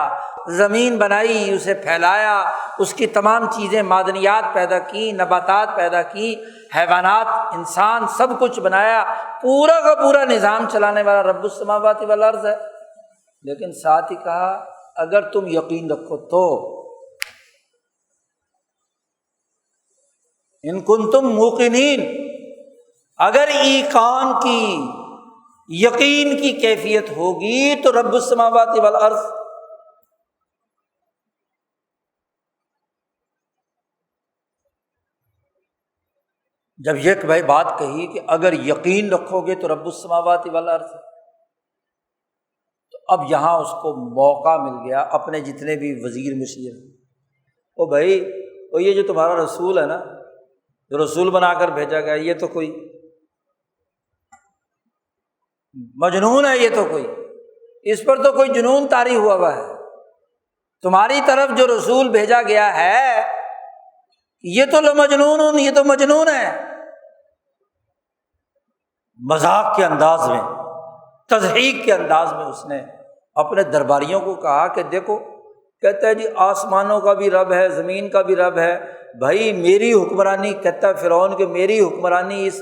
زمین بنائی، اسے پھیلایا، اس کی تمام چیزیں، معدنیات پیدا کی، نباتات پیدا کی، حیوانات، انسان، سب کچھ بنایا، پورا کا پورا نظام چلانے والا رب السماوات والارض ہے۔ لیکن ساتھ ہی کہا اگر تم یقین رکھو تو، ان کنتم موقنین، اگر ایقان کی، یقین کی کیفیت ہوگی تو رب السماوات والارض۔ جب یہ بھائی بات کہی کہ اگر یقین رکھو گے تو رب السماوات والارض، تو اب یہاں اس کو موقع مل گیا اپنے جتنے بھی وزیر مشیر، او بھائی وہ یہ جو تمہارا رسول ہے نا، جو رسول بنا کر بھیجا گیا، یہ تو کوئی مجنون ہے، یہ تو کوئی، اس پر تو کوئی جنون طاری ہوا ہے۔ تمہاری طرف جو رسول بھیجا گیا ہے یہ تو لمجنون، یہ تو مجنون ہے۔ مذاق کے انداز میں، تضحیک کے انداز میں اس نے اپنے درباریوں کو کہا کہ دیکھو، کہتا ہے جی آسمانوں کا بھی رب ہے، زمین کا بھی رب ہے، بھائی میری حکمرانی، کہتا ہے فرعون کہ میری حکمرانی اس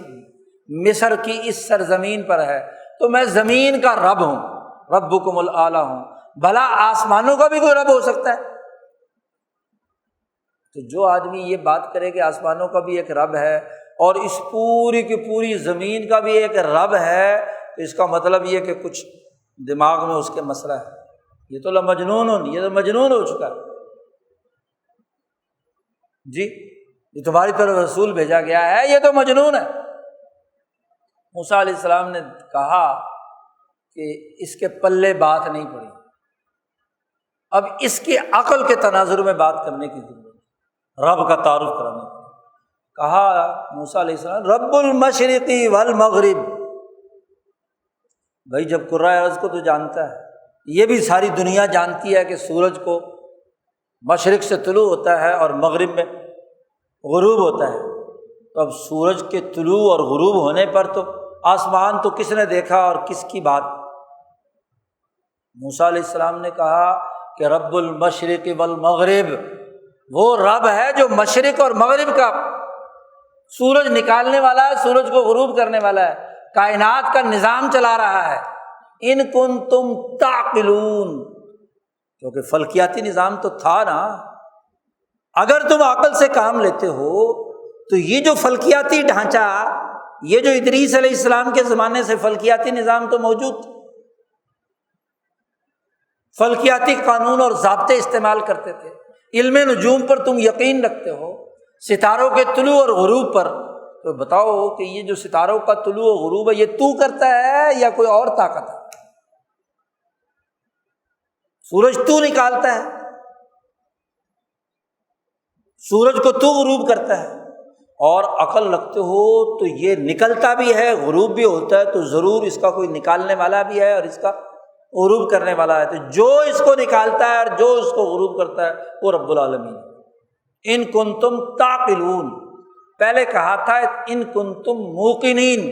مصر کی اس سرزمین پر ہے، تو میں زمین کا رب ہوں، ربکم الاعلیٰ ہوں، بھلا آسمانوں کا بھی کوئی رب ہو سکتا ہے؟ تو جو آدمی یہ بات کرے کہ آسمانوں کا بھی ایک رب ہے اور اس پوری کی پوری زمین کا بھی ایک رب ہے، تو اس کا مطلب یہ کہ کچھ دماغ میں اس کے مسئلہ ہے، یہ تو لمجنون، یہ تو مجنون ہو چکا ہے۔ جی یہ تمہاری طرف رسول بھیجا گیا ہے، یہ تو مجنون ہے۔ موسیٰ علیہ السلام نے کہا کہ اس کے پلے بات نہیں پڑی، اب اس کی عقل کے تناظر میں بات کرنے کی ضرورت، رب کا تعارف کرانے کی۔ کہا موسیٰ علیہ السلام رب المشرق والمغرب، بھائی جب قرۂ ارض کو تو جانتا ہے، یہ بھی ساری دنیا جانتی ہے کہ سورج کو مشرق سے طلوع ہوتا ہے اور مغرب میں غروب ہوتا ہے، تو اب سورج کے طلوع اور غروب ہونے پر تو آسمان تو کس نے دیکھا اور کس کی بات؟ موسیٰ علیہ السلام نے کہا کہ رب المشرق والمغرب، وہ رب ہے جو مشرق اور مغرب کا، سورج نکالنے والا ہے، سورج کو غروب کرنے والا ہے، کائنات کا نظام چلا رہا ہے۔ ان کنتم تعقلون، کیونکہ فلکیاتی نظام تو تھا نا، اگر تم عقل سے کام لیتے ہو تو یہ جو فلکیاتی ڈھانچہ، یہ جو ادریس علیہ السلام کے زمانے سے فلکیاتی نظام تو موجود تھا، فلکیاتی قانون اور ضابطے استعمال کرتے تھے۔ علم نجوم پر تم یقین رکھتے ہو، ستاروں کے طلوع اور غروب پر، تو بتاؤ کہ یہ جو ستاروں کا طلوع و غروب ہے یہ تو کرتا ہے یا کوئی اور طاقت ہے؟ سورج تو نکالتا ہے، سورج کو تو غروب کرتا ہے، اور عقل رکھتے ہو تو یہ نکلتا بھی ہے، غروب بھی ہوتا ہے، تو ضرور اس کا کوئی نکالنے والا بھی ہے اور اس کا غروب کرنے والا ہے، تو جو اس کو نکالتا ہے اور جو اس کو غروب کرتا ہے وہ رب العالمین۔ ان کنتم تعقلون، پہلے کہا تھا ان کنتم موقنین،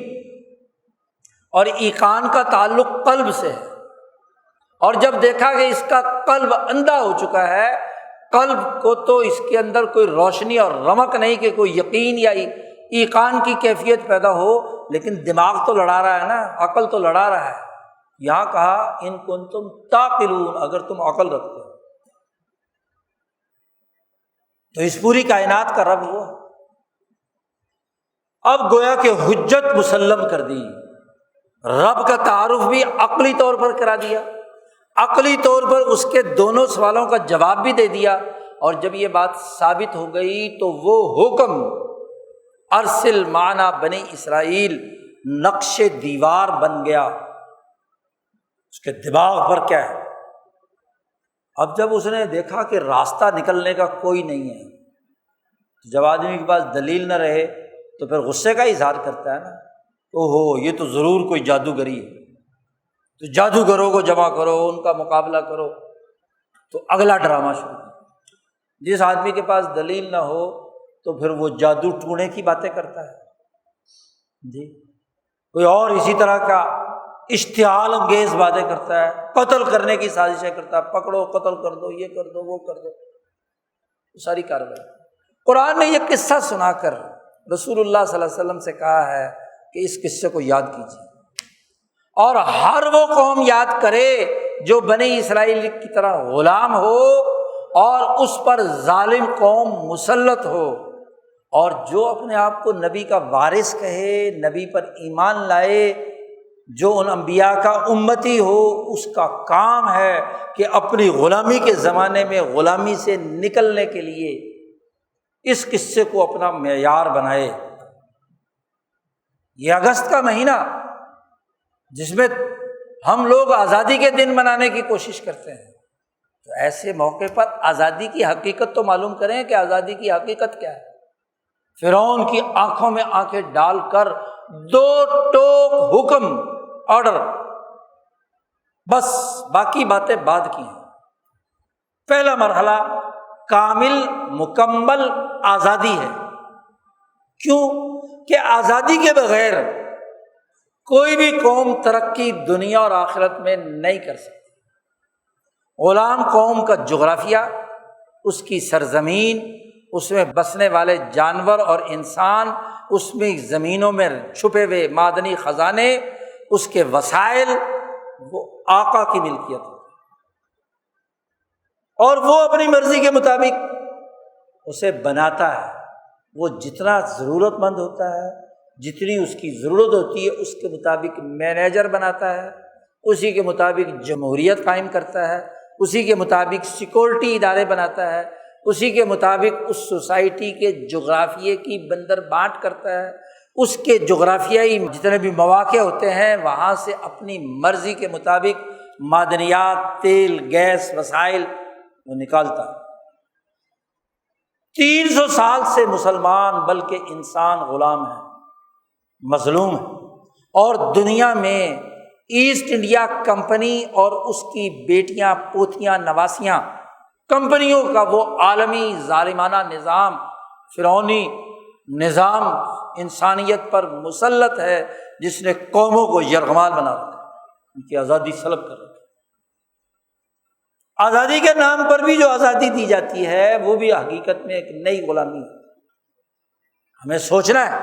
اور ایقان کا تعلق قلب سے ہے، اور جب دیکھا کہ اس کا قلب اندھا ہو چکا ہے، قلب کو تو اس کے اندر کوئی روشنی اور رمق نہیں کہ کوئی یقین یا ایقان کی کیفیت پیدا ہو، لیکن دماغ تو لڑا رہا ہے نا، عقل تو لڑا رہا ہے۔ یہاں کہا ان کنتم تعقلون، اگر تم عقل رکھتے ہو تو اس پوری کائنات کا رب ہوا۔ اب گویا کہ حجت مسلم کر دی، رب کا تعارف بھی عقلی طور پر کرا دیا، عقلی طور پر اس کے دونوں سوالوں کا جواب بھی دے دیا، اور جب یہ بات ثابت ہو گئی تو وہ حکم ارسل معنا بنی اسرائیل نقش دیوار بن گیا اس کے دماغ پر کیا ہے۔ اب جب اس نے دیکھا کہ راستہ نکلنے کا کوئی نہیں ہے، جب آدمی کے پاس دلیل نہ رہے تو پھر غصے کا اظہار کرتا ہے نا، اوہو یہ تو ضرور کوئی جادوگری ہے، تو جادوگروں کو جمع کرو، ان کا مقابلہ کرو، تو اگلا ڈرامہ شروع کر۔ جس آدمی کے پاس دلیل نہ ہو تو پھر وہ جادو ٹونے کی باتیں کرتا ہے جی، کوئی اور اسی طرح کا اشتعال انگیز باتیں کرتا ہے، قتل کرنے کی سازشیں کرتا ہے، پکڑو قتل کر دو، یہ کر دو وہ کر دو، ساری کارروائی۔ قرآن نے یہ قصہ سنا کر رسول اللہ صلی اللہ علیہ وسلم سے کہا ہے کہ اس قصے کو یاد کیجیے، اور ہر وہ قوم یاد کرے جو بنی اسرائیل کی طرح غلام ہو اور اس پر ظالم قوم مسلط ہو، اور جو اپنے آپ کو نبی کا وارث کہے، نبی پر ایمان لائے، جو ان انبیاء کا امتی ہو، اس کا کام ہے کہ اپنی غلامی کے زمانے میں غلامی سے نکلنے کے لیے اس قصے کو اپنا معیار بنائے۔ یہ اگست کا مہینہ جس میں ہم لوگ آزادی کے دن منانے کی کوشش کرتے ہیں، تو ایسے موقع پر آزادی کی حقیقت تو معلوم کریں کہ آزادی کی حقیقت کیا ہے۔ فرعون کی آنکھوں میں آنکھیں ڈال کر 2 ٹوک حکم، آرڈر، بس باقی باتیں بعد کی ہیں۔ پہلا مرحلہ کامل مکمل آزادی ہے۔ کیوں کہ آزادی کے بغیر کوئی بھی قوم ترقی دنیا اور آخرت میں نہیں کر سکتی۔ غلام قوم کا جغرافیہ، اس کی سرزمین، اس میں بسنے والے جانور اور انسان، اس میں زمینوں میں چھپے ہوئے معدنی خزانے، اس کے وسائل، وہ آقا کی ملکیت ہے، اور وہ اپنی مرضی کے مطابق اسے بناتا ہے۔ وہ جتنا ضرورت مند ہوتا ہے، جتنی اس کی ضرورت ہوتی ہے، اس کے مطابق مینیجر بناتا ہے، اسی کے مطابق جمہوریت قائم کرتا ہے، اسی کے مطابق سیکورٹی ادارے بناتا ہے، اسی کے مطابق اس سوسائٹی کے جغرافیے کی بندر بانٹ کرتا ہے، اس کے جغرافیائی جتنے بھی مواقع ہوتے ہیں وہاں سے اپنی مرضی کے مطابق معدنیات، تیل، گیس، وسائل وہ نکالتا ہے۔ 300 سال سے مسلمان بلکہ انسان غلام ہے، مظلوم ہے، اور دنیا میں ایسٹ انڈیا کمپنی اور اس کی بیٹیاں، پوتیاں، نواسیاں، کمپنیوں کا وہ عالمی ظالمانہ نظام، فرعونی نظام انسانیت پر مسلط ہے، جس نے قوموں کو یرغمال بنا رکھا ہے، ان کی آزادی سلب کر رکھی ہے۔ آزادی کے نام پر بھی جو آزادی دی جاتی ہے وہ بھی حقیقت میں ایک نئی غلامی ہے۔ ہمیں سوچنا ہے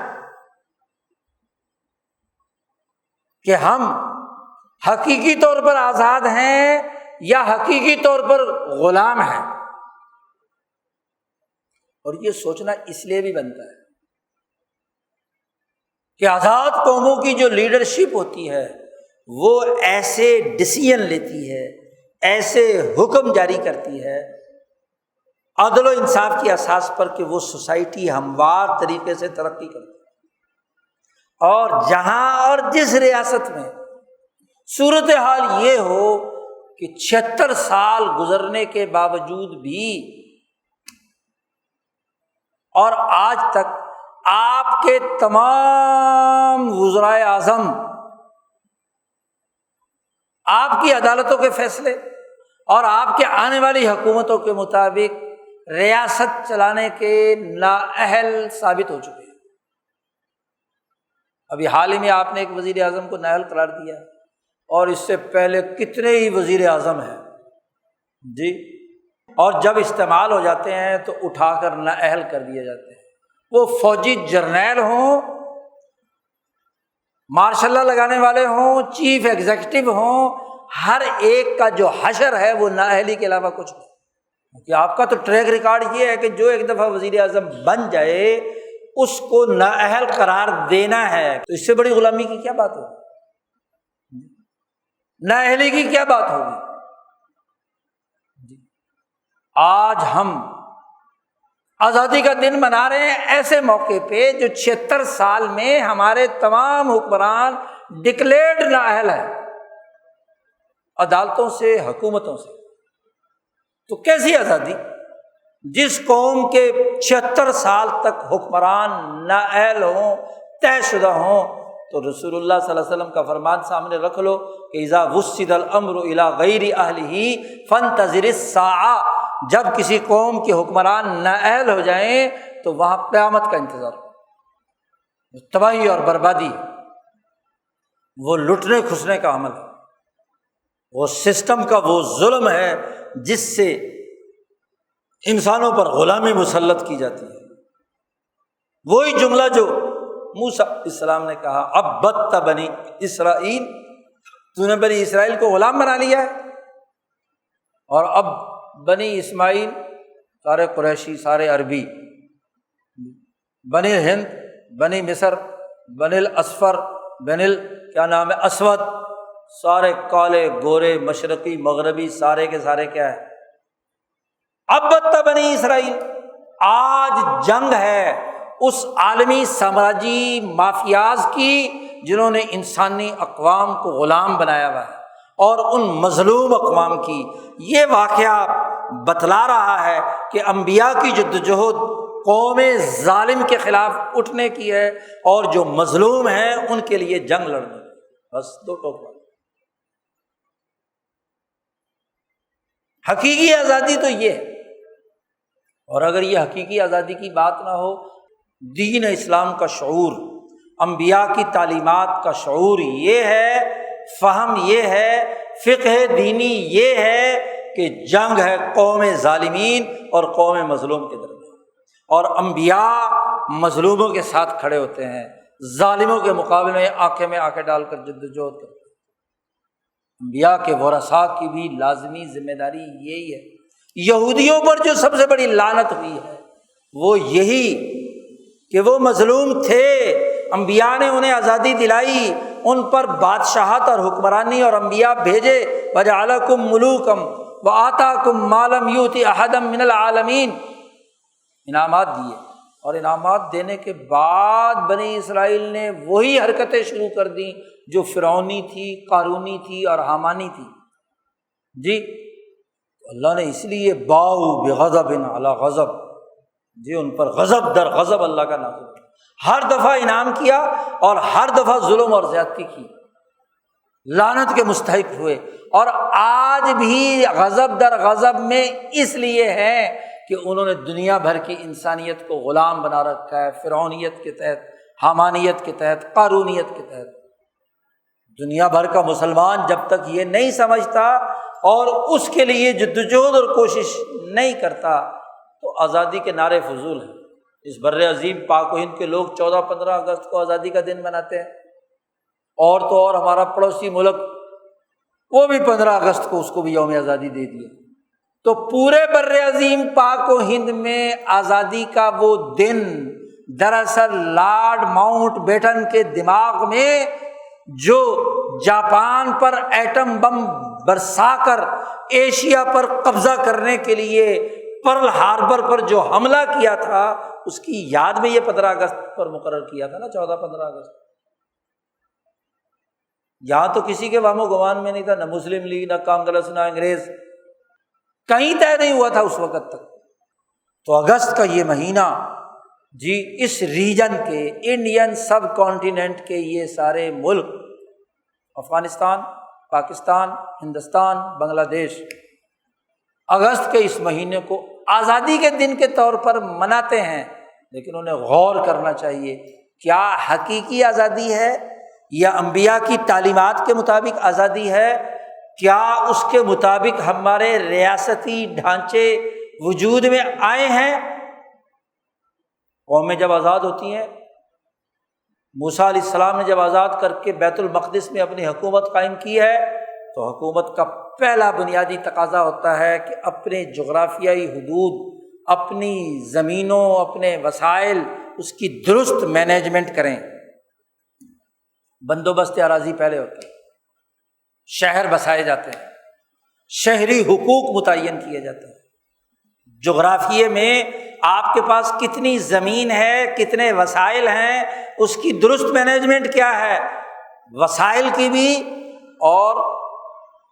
کہ ہم حقیقی طور پر آزاد ہیں یا حقیقی طور پر غلام ہیں، اور یہ سوچنا اس لیے بھی بنتا ہے کہ آزاد قوموں کی جو لیڈرشپ ہوتی ہے وہ ایسے ڈیسیژن لیتی ہے، ایسے حکم جاری کرتی ہے عدل و انصاف کی اساس پر کہ وہ سوسائٹی ہموار طریقے سے ترقی کرتی ہے، اور جہاں اور جس ریاست میں صورتحال یہ ہو کہ 76 سال گزرنے کے باوجود بھی اور آج تک آپ کے تمام وزرائے اعظم آپ کی عدالتوں کے فیصلے اور آپ کے آنے والی حکومتوں کے مطابق ریاست چلانے کے نااہل ثابت ہو چکے ہیں۔ ابھی حال ہی میں آپ نے ایک وزیر اعظم کو نااہل قرار دیا، اور اس سے پہلے کتنے ہی وزیر اعظم ہیں جی، اور جب استعمال ہو جاتے ہیں تو اٹھا کر نااہل کر دیے جاتے ہیں۔ وہ فوجی جرنیل ہوں، مارشل لا لگانے والے ہوں، چیف ایگزیکٹو ہوں، ہر ایک کا جو حشر ہے وہ نااہلی کے علاوہ کچھ نہیں، کیونکہ آپ کا تو ٹریک ریکارڈ یہ ہے کہ جو ایک دفعہ وزیر اعظم بن جائے اس کو نااہل قرار دینا ہے، تو اس سے بڑی غلامی کی کیا بات ہوگی، نااہلی کی کیا بات ہوگی۔ آج ہم آزادی کا دن منا رہے ہیں ایسے موقع پہ جو 76 سال میں ہمارے تمام حکمران ڈکلیئرڈ نااہل ہیں عدالتوں سے، حکومتوں سے۔ تو کیسی آزادی؟ جس قوم کے 76 سال تک حکمران نااہل ہوں، طے شدہ ہوں، تو رسول اللہ صلی اللہ علیہ وسلم کا فرمان سامنے رکھ لو کہ اذا وسد الامر الی غیر اہلہ فانتظر الساعہ، جب کسی قوم کے حکمران نااہل ہو جائیں تو وہاں قیامت کا انتظار ہو، تباہی اور بربادی، وہ لٹنے کھسنے کا عمل ہے، وہ سسٹم کا وہ ظلم ہے جس سے انسانوں پر غلامی مسلط کی جاتی ہے۔ وہی جملہ جو موسیٰ علیہ السلام نے کہا عبدت بنی اسرائیل، تو نے بنی اسرائیل کو غلام بنا لیا ہے، اور اب بنی اسماعیل سارے قریشی، سارے عربی، بنی ہند، بنی مصر، بنی الاصفر، کیا نام ہے، اسود، سارے کالے گورے مشرقی مغربی، سارے کے سارے کیا ہے، عبدت بنی اسرائیل۔ آج جنگ ہے اس عالمی سامراجی مافیاز کی جنہوں نے انسانی اقوام کو غلام بنایا ہوا ہے، اور ان مظلوم اقوام کی۔ یہ واقعہ بتلا رہا ہے کہ انبیاء کی جدوجہد قوم ظالم کے خلاف اٹھنے کی ہے، اور جو مظلوم ہیں ان کے لیے جنگ لڑنے کی۔ بس دو ٹوکرا۔ حقیقی آزادی تو یہ ہے، اور اگر یہ حقیقی آزادی کی بات نہ ہو، دین اسلام کا شعور، انبیاء کی تعلیمات کا شعور یہ ہے، فہم یہ ہے، فقہ دینی یہ ہے کہ جنگ ہے قوم ظالمین اور قوم مظلوم کے درمیان، اور انبیاء مظلوموں کے ساتھ کھڑے ہوتے ہیں، ظالموں کے مقابلے میں آنکھیں میں آنکھیں ڈال کر جدوجہد کرتے ہیں۔ انبیاء کے ورثاء کی بھی لازمی ذمہ داری یہی ہے۔ یہودیوں پر جو سب سے بڑی لعنت ہوئی ہے وہ یہی کہ وہ مظلوم تھے، انبیاء نے انہیں آزادی دلائی، ان پر بادشاہت اور حکمرانی اور انبیاء بھیجے، وجعلکم ملوکم وآتاکم ما لم یؤت احدا من العالمین، انعامات دیے، اور انعامات دینے کے بعد بنی اسرائیل نے وہی حرکتیں شروع کر دیں جو فرعونی تھی، قارونی تھی اور حامانی تھی۔ جی اللہ نے اس لیے باؤ بغضب علی غضب، جی ان پر غضب در غضب اللہ کا نازل کیا، ہر دفعہ انعام کیا اور ہر دفعہ ظلم اور زیادتی کی، لعنت کے مستحق ہوئے۔ اور آج بھی غضب در غضب میں اس لیے ہے کہ انہوں نے دنیا بھر کی انسانیت کو غلام بنا رکھا ہے، فرعونیت کے تحت، حامانیت کے تحت، قارونیت کے تحت۔ دنیا بھر کا مسلمان جب تک یہ نہیں سمجھتا اور اس کے لیے جدوجہد اور کوشش نہیں کرتا تو آزادی کے نعرے فضول ہیں۔ اس بر عظیم پاک و ہند کے لوگ 14-15 اگست کو آزادی کا دن مناتے ہیں، اور تو اور ہمارا پڑوسی ملک وہ بھی 15 اگست کو اس کو بھی یوم آزادی دے دیا۔ تو پورے بر عظیم پاک و ہند میں آزادی کا وہ دن دراصل لارڈ ماؤنٹ بیٹن کے دماغ میں جو جاپان پر ایٹم بم برسا کر ایشیا پر قبضہ کرنے کے لیے پرل ہاربر پر جو حملہ کیا تھا، اس کی یاد میں یہ 15 اگست پر مقرر کیا تھا نا، 14-15 اگست۔ یہاں تو کسی کے وہم و گمان میں نہیں تھا، نہ مسلم لیگ، نہ کانگریس، نہ انگریز، کہیں طے نہیں ہوا تھا اس وقت تک۔ تو اگست کا یہ مہینہ، جی اس ریجن کے انڈین سب کانٹیننٹ کے یہ سارے ملک، افغانستان، پاکستان، ہندوستان، بنگلہ دیش، اگست کے اس مہینے کو آزادی کے دن کے طور پر مناتے ہیں، لیکن انہیں غور کرنا چاہیے کیا حقیقی آزادی ہے یا انبیاء کی تعلیمات کے مطابق آزادی ہے؟ کیا اس کے مطابق ہمارے ریاستی ڈھانچے وجود میں آئے ہیں؟ قومیں جب آزاد ہوتی ہیں، موسیٰ علیہ السلام نے جب آزاد کر کے بیت المقدس میں اپنی حکومت قائم کی ہے، تو حکومت کا پہلا بنیادی تقاضا ہوتا ہے کہ اپنے جغرافیائی حدود، اپنی زمینوں، اپنے وسائل، اس کی درست مینجمنٹ کریں۔ بندوبست اراضی پہلے ہوتا ہے، شہر بسائے جاتے ہیں، شہری حقوق متعین کیے جاتے ہیں، جغرافیے میں آپ کے پاس کتنی زمین ہے، کتنے وسائل ہیں، اس کی درست مینجمنٹ کیا ہے، وسائل کی بھی اور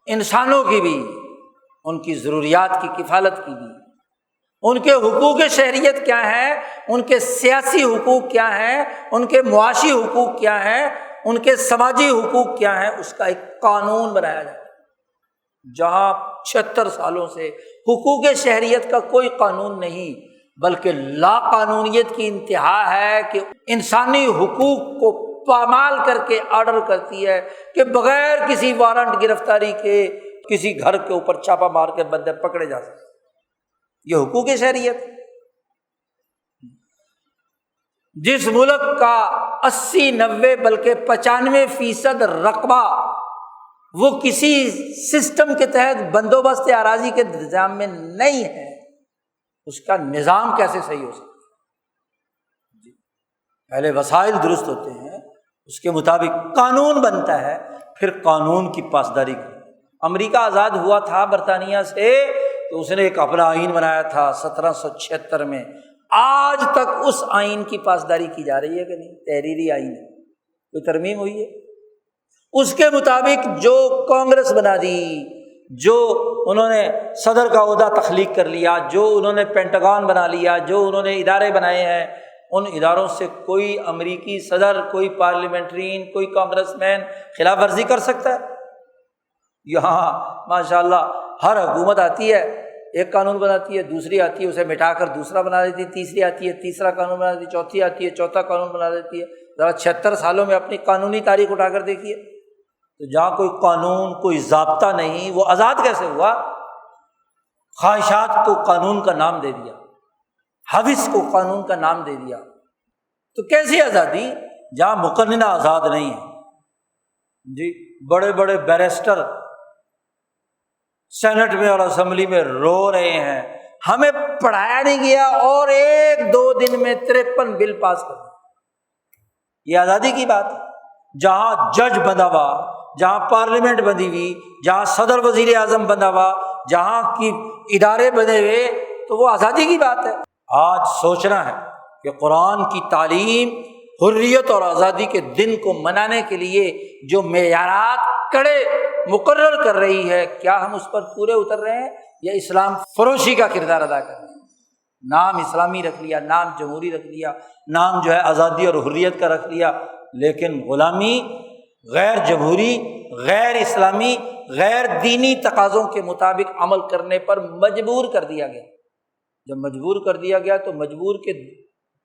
انسانوں کی بھی، ان کی ضروریات کی کفالت کی بھی، ان کے حقوق شہریت کیا ہیں، ان کے سیاسی حقوق کیا ہیں، ان کے معاشی حقوق کیا ہیں، ان کے سماجی حقوق کیا ہیں، اس کا ایک قانون بنایا جائے۔ جہاں 76 سالوں سے حقوق شہریت کا کوئی قانون نہیں، بلکہ لا قانونیت کی انتہا ہے کہ انسانی حقوق کو پامال کر کے آرڈر کرتی ہے کہ بغیر کسی وارنٹ گرفتاری کے کسی گھر کے اوپر چھاپا مار کے بندے پکڑے جا سکتے۔ یہ حقوق شہریت۔ جس ملک کا 80، 90 بلکہ 95% رقبہ وہ کسی سسٹم کے تحت بندوبست اراضی کے نظام میں نہیں ہے، اس کا نظام کیسے صحیح ہو سکتا ہے؟ پہلے وسائل درست ہوتے ہیں، اس کے مطابق قانون بنتا ہے، پھر قانون کی پاسداری کرو۔ امریکہ آزاد ہوا تھا برطانیہ سے تو اس نے ایک اپنا آئین بنایا تھا 1776 میں، آج تک اس آئین کی پاسداری کی جا رہی ہے کہ نہیں؟ تحریری آئین ہے، کوئی ترمیم ہوئی ہے؟ اس کے مطابق جو کانگریس بنا دی، جو انہوں نے صدر کا عہدہ تخلیق کر لیا، جو انہوں نے پینٹاگون بنا لیا، جو انہوں نے ادارے بنائے ہیں، ان اداروں سے کوئی امریکی صدر، کوئی پارلیمنٹرین، کوئی کانگریس مین خلاف ورزی کر سکتا ہے؟ یہاں ماشاءاللہ ہر حکومت آتی ہے، ایک قانون بناتی ہے، دوسری آتی ہے اسے مٹا کر دوسرا بنا دیتی ہے، تیسری آتی ہے تیسرا قانون بنا دیتی ہے، چوتھی آتی ہے چوتھا قانون بنا دیتی ہے۔ ذرا 76 سالوں میں اپنی قانونی تاریخ اٹھا کر دیکھیے، تو جہاں کوئی قانون، کوئی ضابطہ نہیں، وہ آزاد کیسے ہوا؟ خواہشات کو قانون کا نام دے دیا، حوث کو قانون کا نام دے دیا، تو کیسی آزادی جہاں مقننہ آزاد نہیں ہے؟ جی بڑے بڑے بیرسٹر سینٹ میں اور اسمبلی میں رو رہے ہیں، ہمیں پڑھایا نہیں گیا اور 1-2 دن میں 53 بل پاس کر دیا۔ یہ آزادی کی بات ہے؟ جہاں جج بندہ ہوا، جہاں پارلیمنٹ بندی ہوئی، جہاں صدر وزیر اعظم بندہ ہوا، جہاں کی ادارے بنے ہوئے، تو وہ آزادی کی بات ہے۔ آج سوچنا ہے کہ قرآن کی تعلیم حریت اور آزادی کے دن کو منانے کے لیے جو معیارات کڑے مقرر کر رہی ہے، کیا ہم اس پر پورے اتر رہے ہیں یا اسلام فروشی کا کردار ادا کر رہے ہیں؟ نام اسلامی رکھ لیا، نام جمہوری رکھ لیا، نام جو ہے آزادی اور حریت کا رکھ لیا، لیکن غلامی، غیر جمہوری، غیر اسلامی، غیر دینی تقاضوں کے مطابق عمل کرنے پر مجبور کر دیا گیا۔ جب مجبور کر دیا گیا تو مجبور کے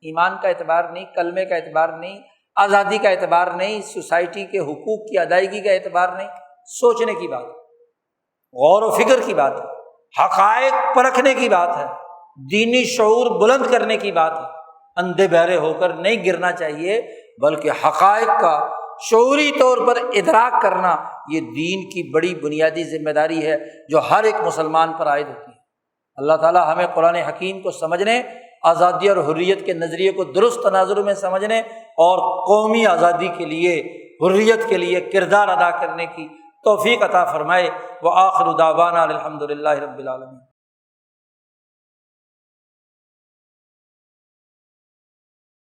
ایمان کا اعتبار نہیں، کلمے کا اعتبار نہیں، آزادی کا اعتبار نہیں، سوسائٹی کے حقوق کی ادائیگی کا اعتبار نہیں۔ سوچنے کی بات ہے، غور و فکر کی بات ہے، حقائق پرکھنے کی بات ہے، دینی شعور بلند کرنے کی بات ہے۔ اندھے بہرے ہو کر نہیں گرنا چاہیے، بلکہ حقائق کا شعوری طور پر ادراک کرنا یہ دین کی بڑی بنیادی ذمہ داری ہے جو ہر ایک مسلمان پر عائد ہوتی ہے۔ اللہ تعالیٰ ہمیں قرآن حکیم کو سمجھنے، آزادی اور حریت کے نظریے کو درست تناظر میں سمجھنے اور قومی آزادی کے لیے، حریت کے لیے کردار ادا کرنے کی توفیق عطا فرمائے۔ وآخر دعوانا الحمد للہ رب العالمین۔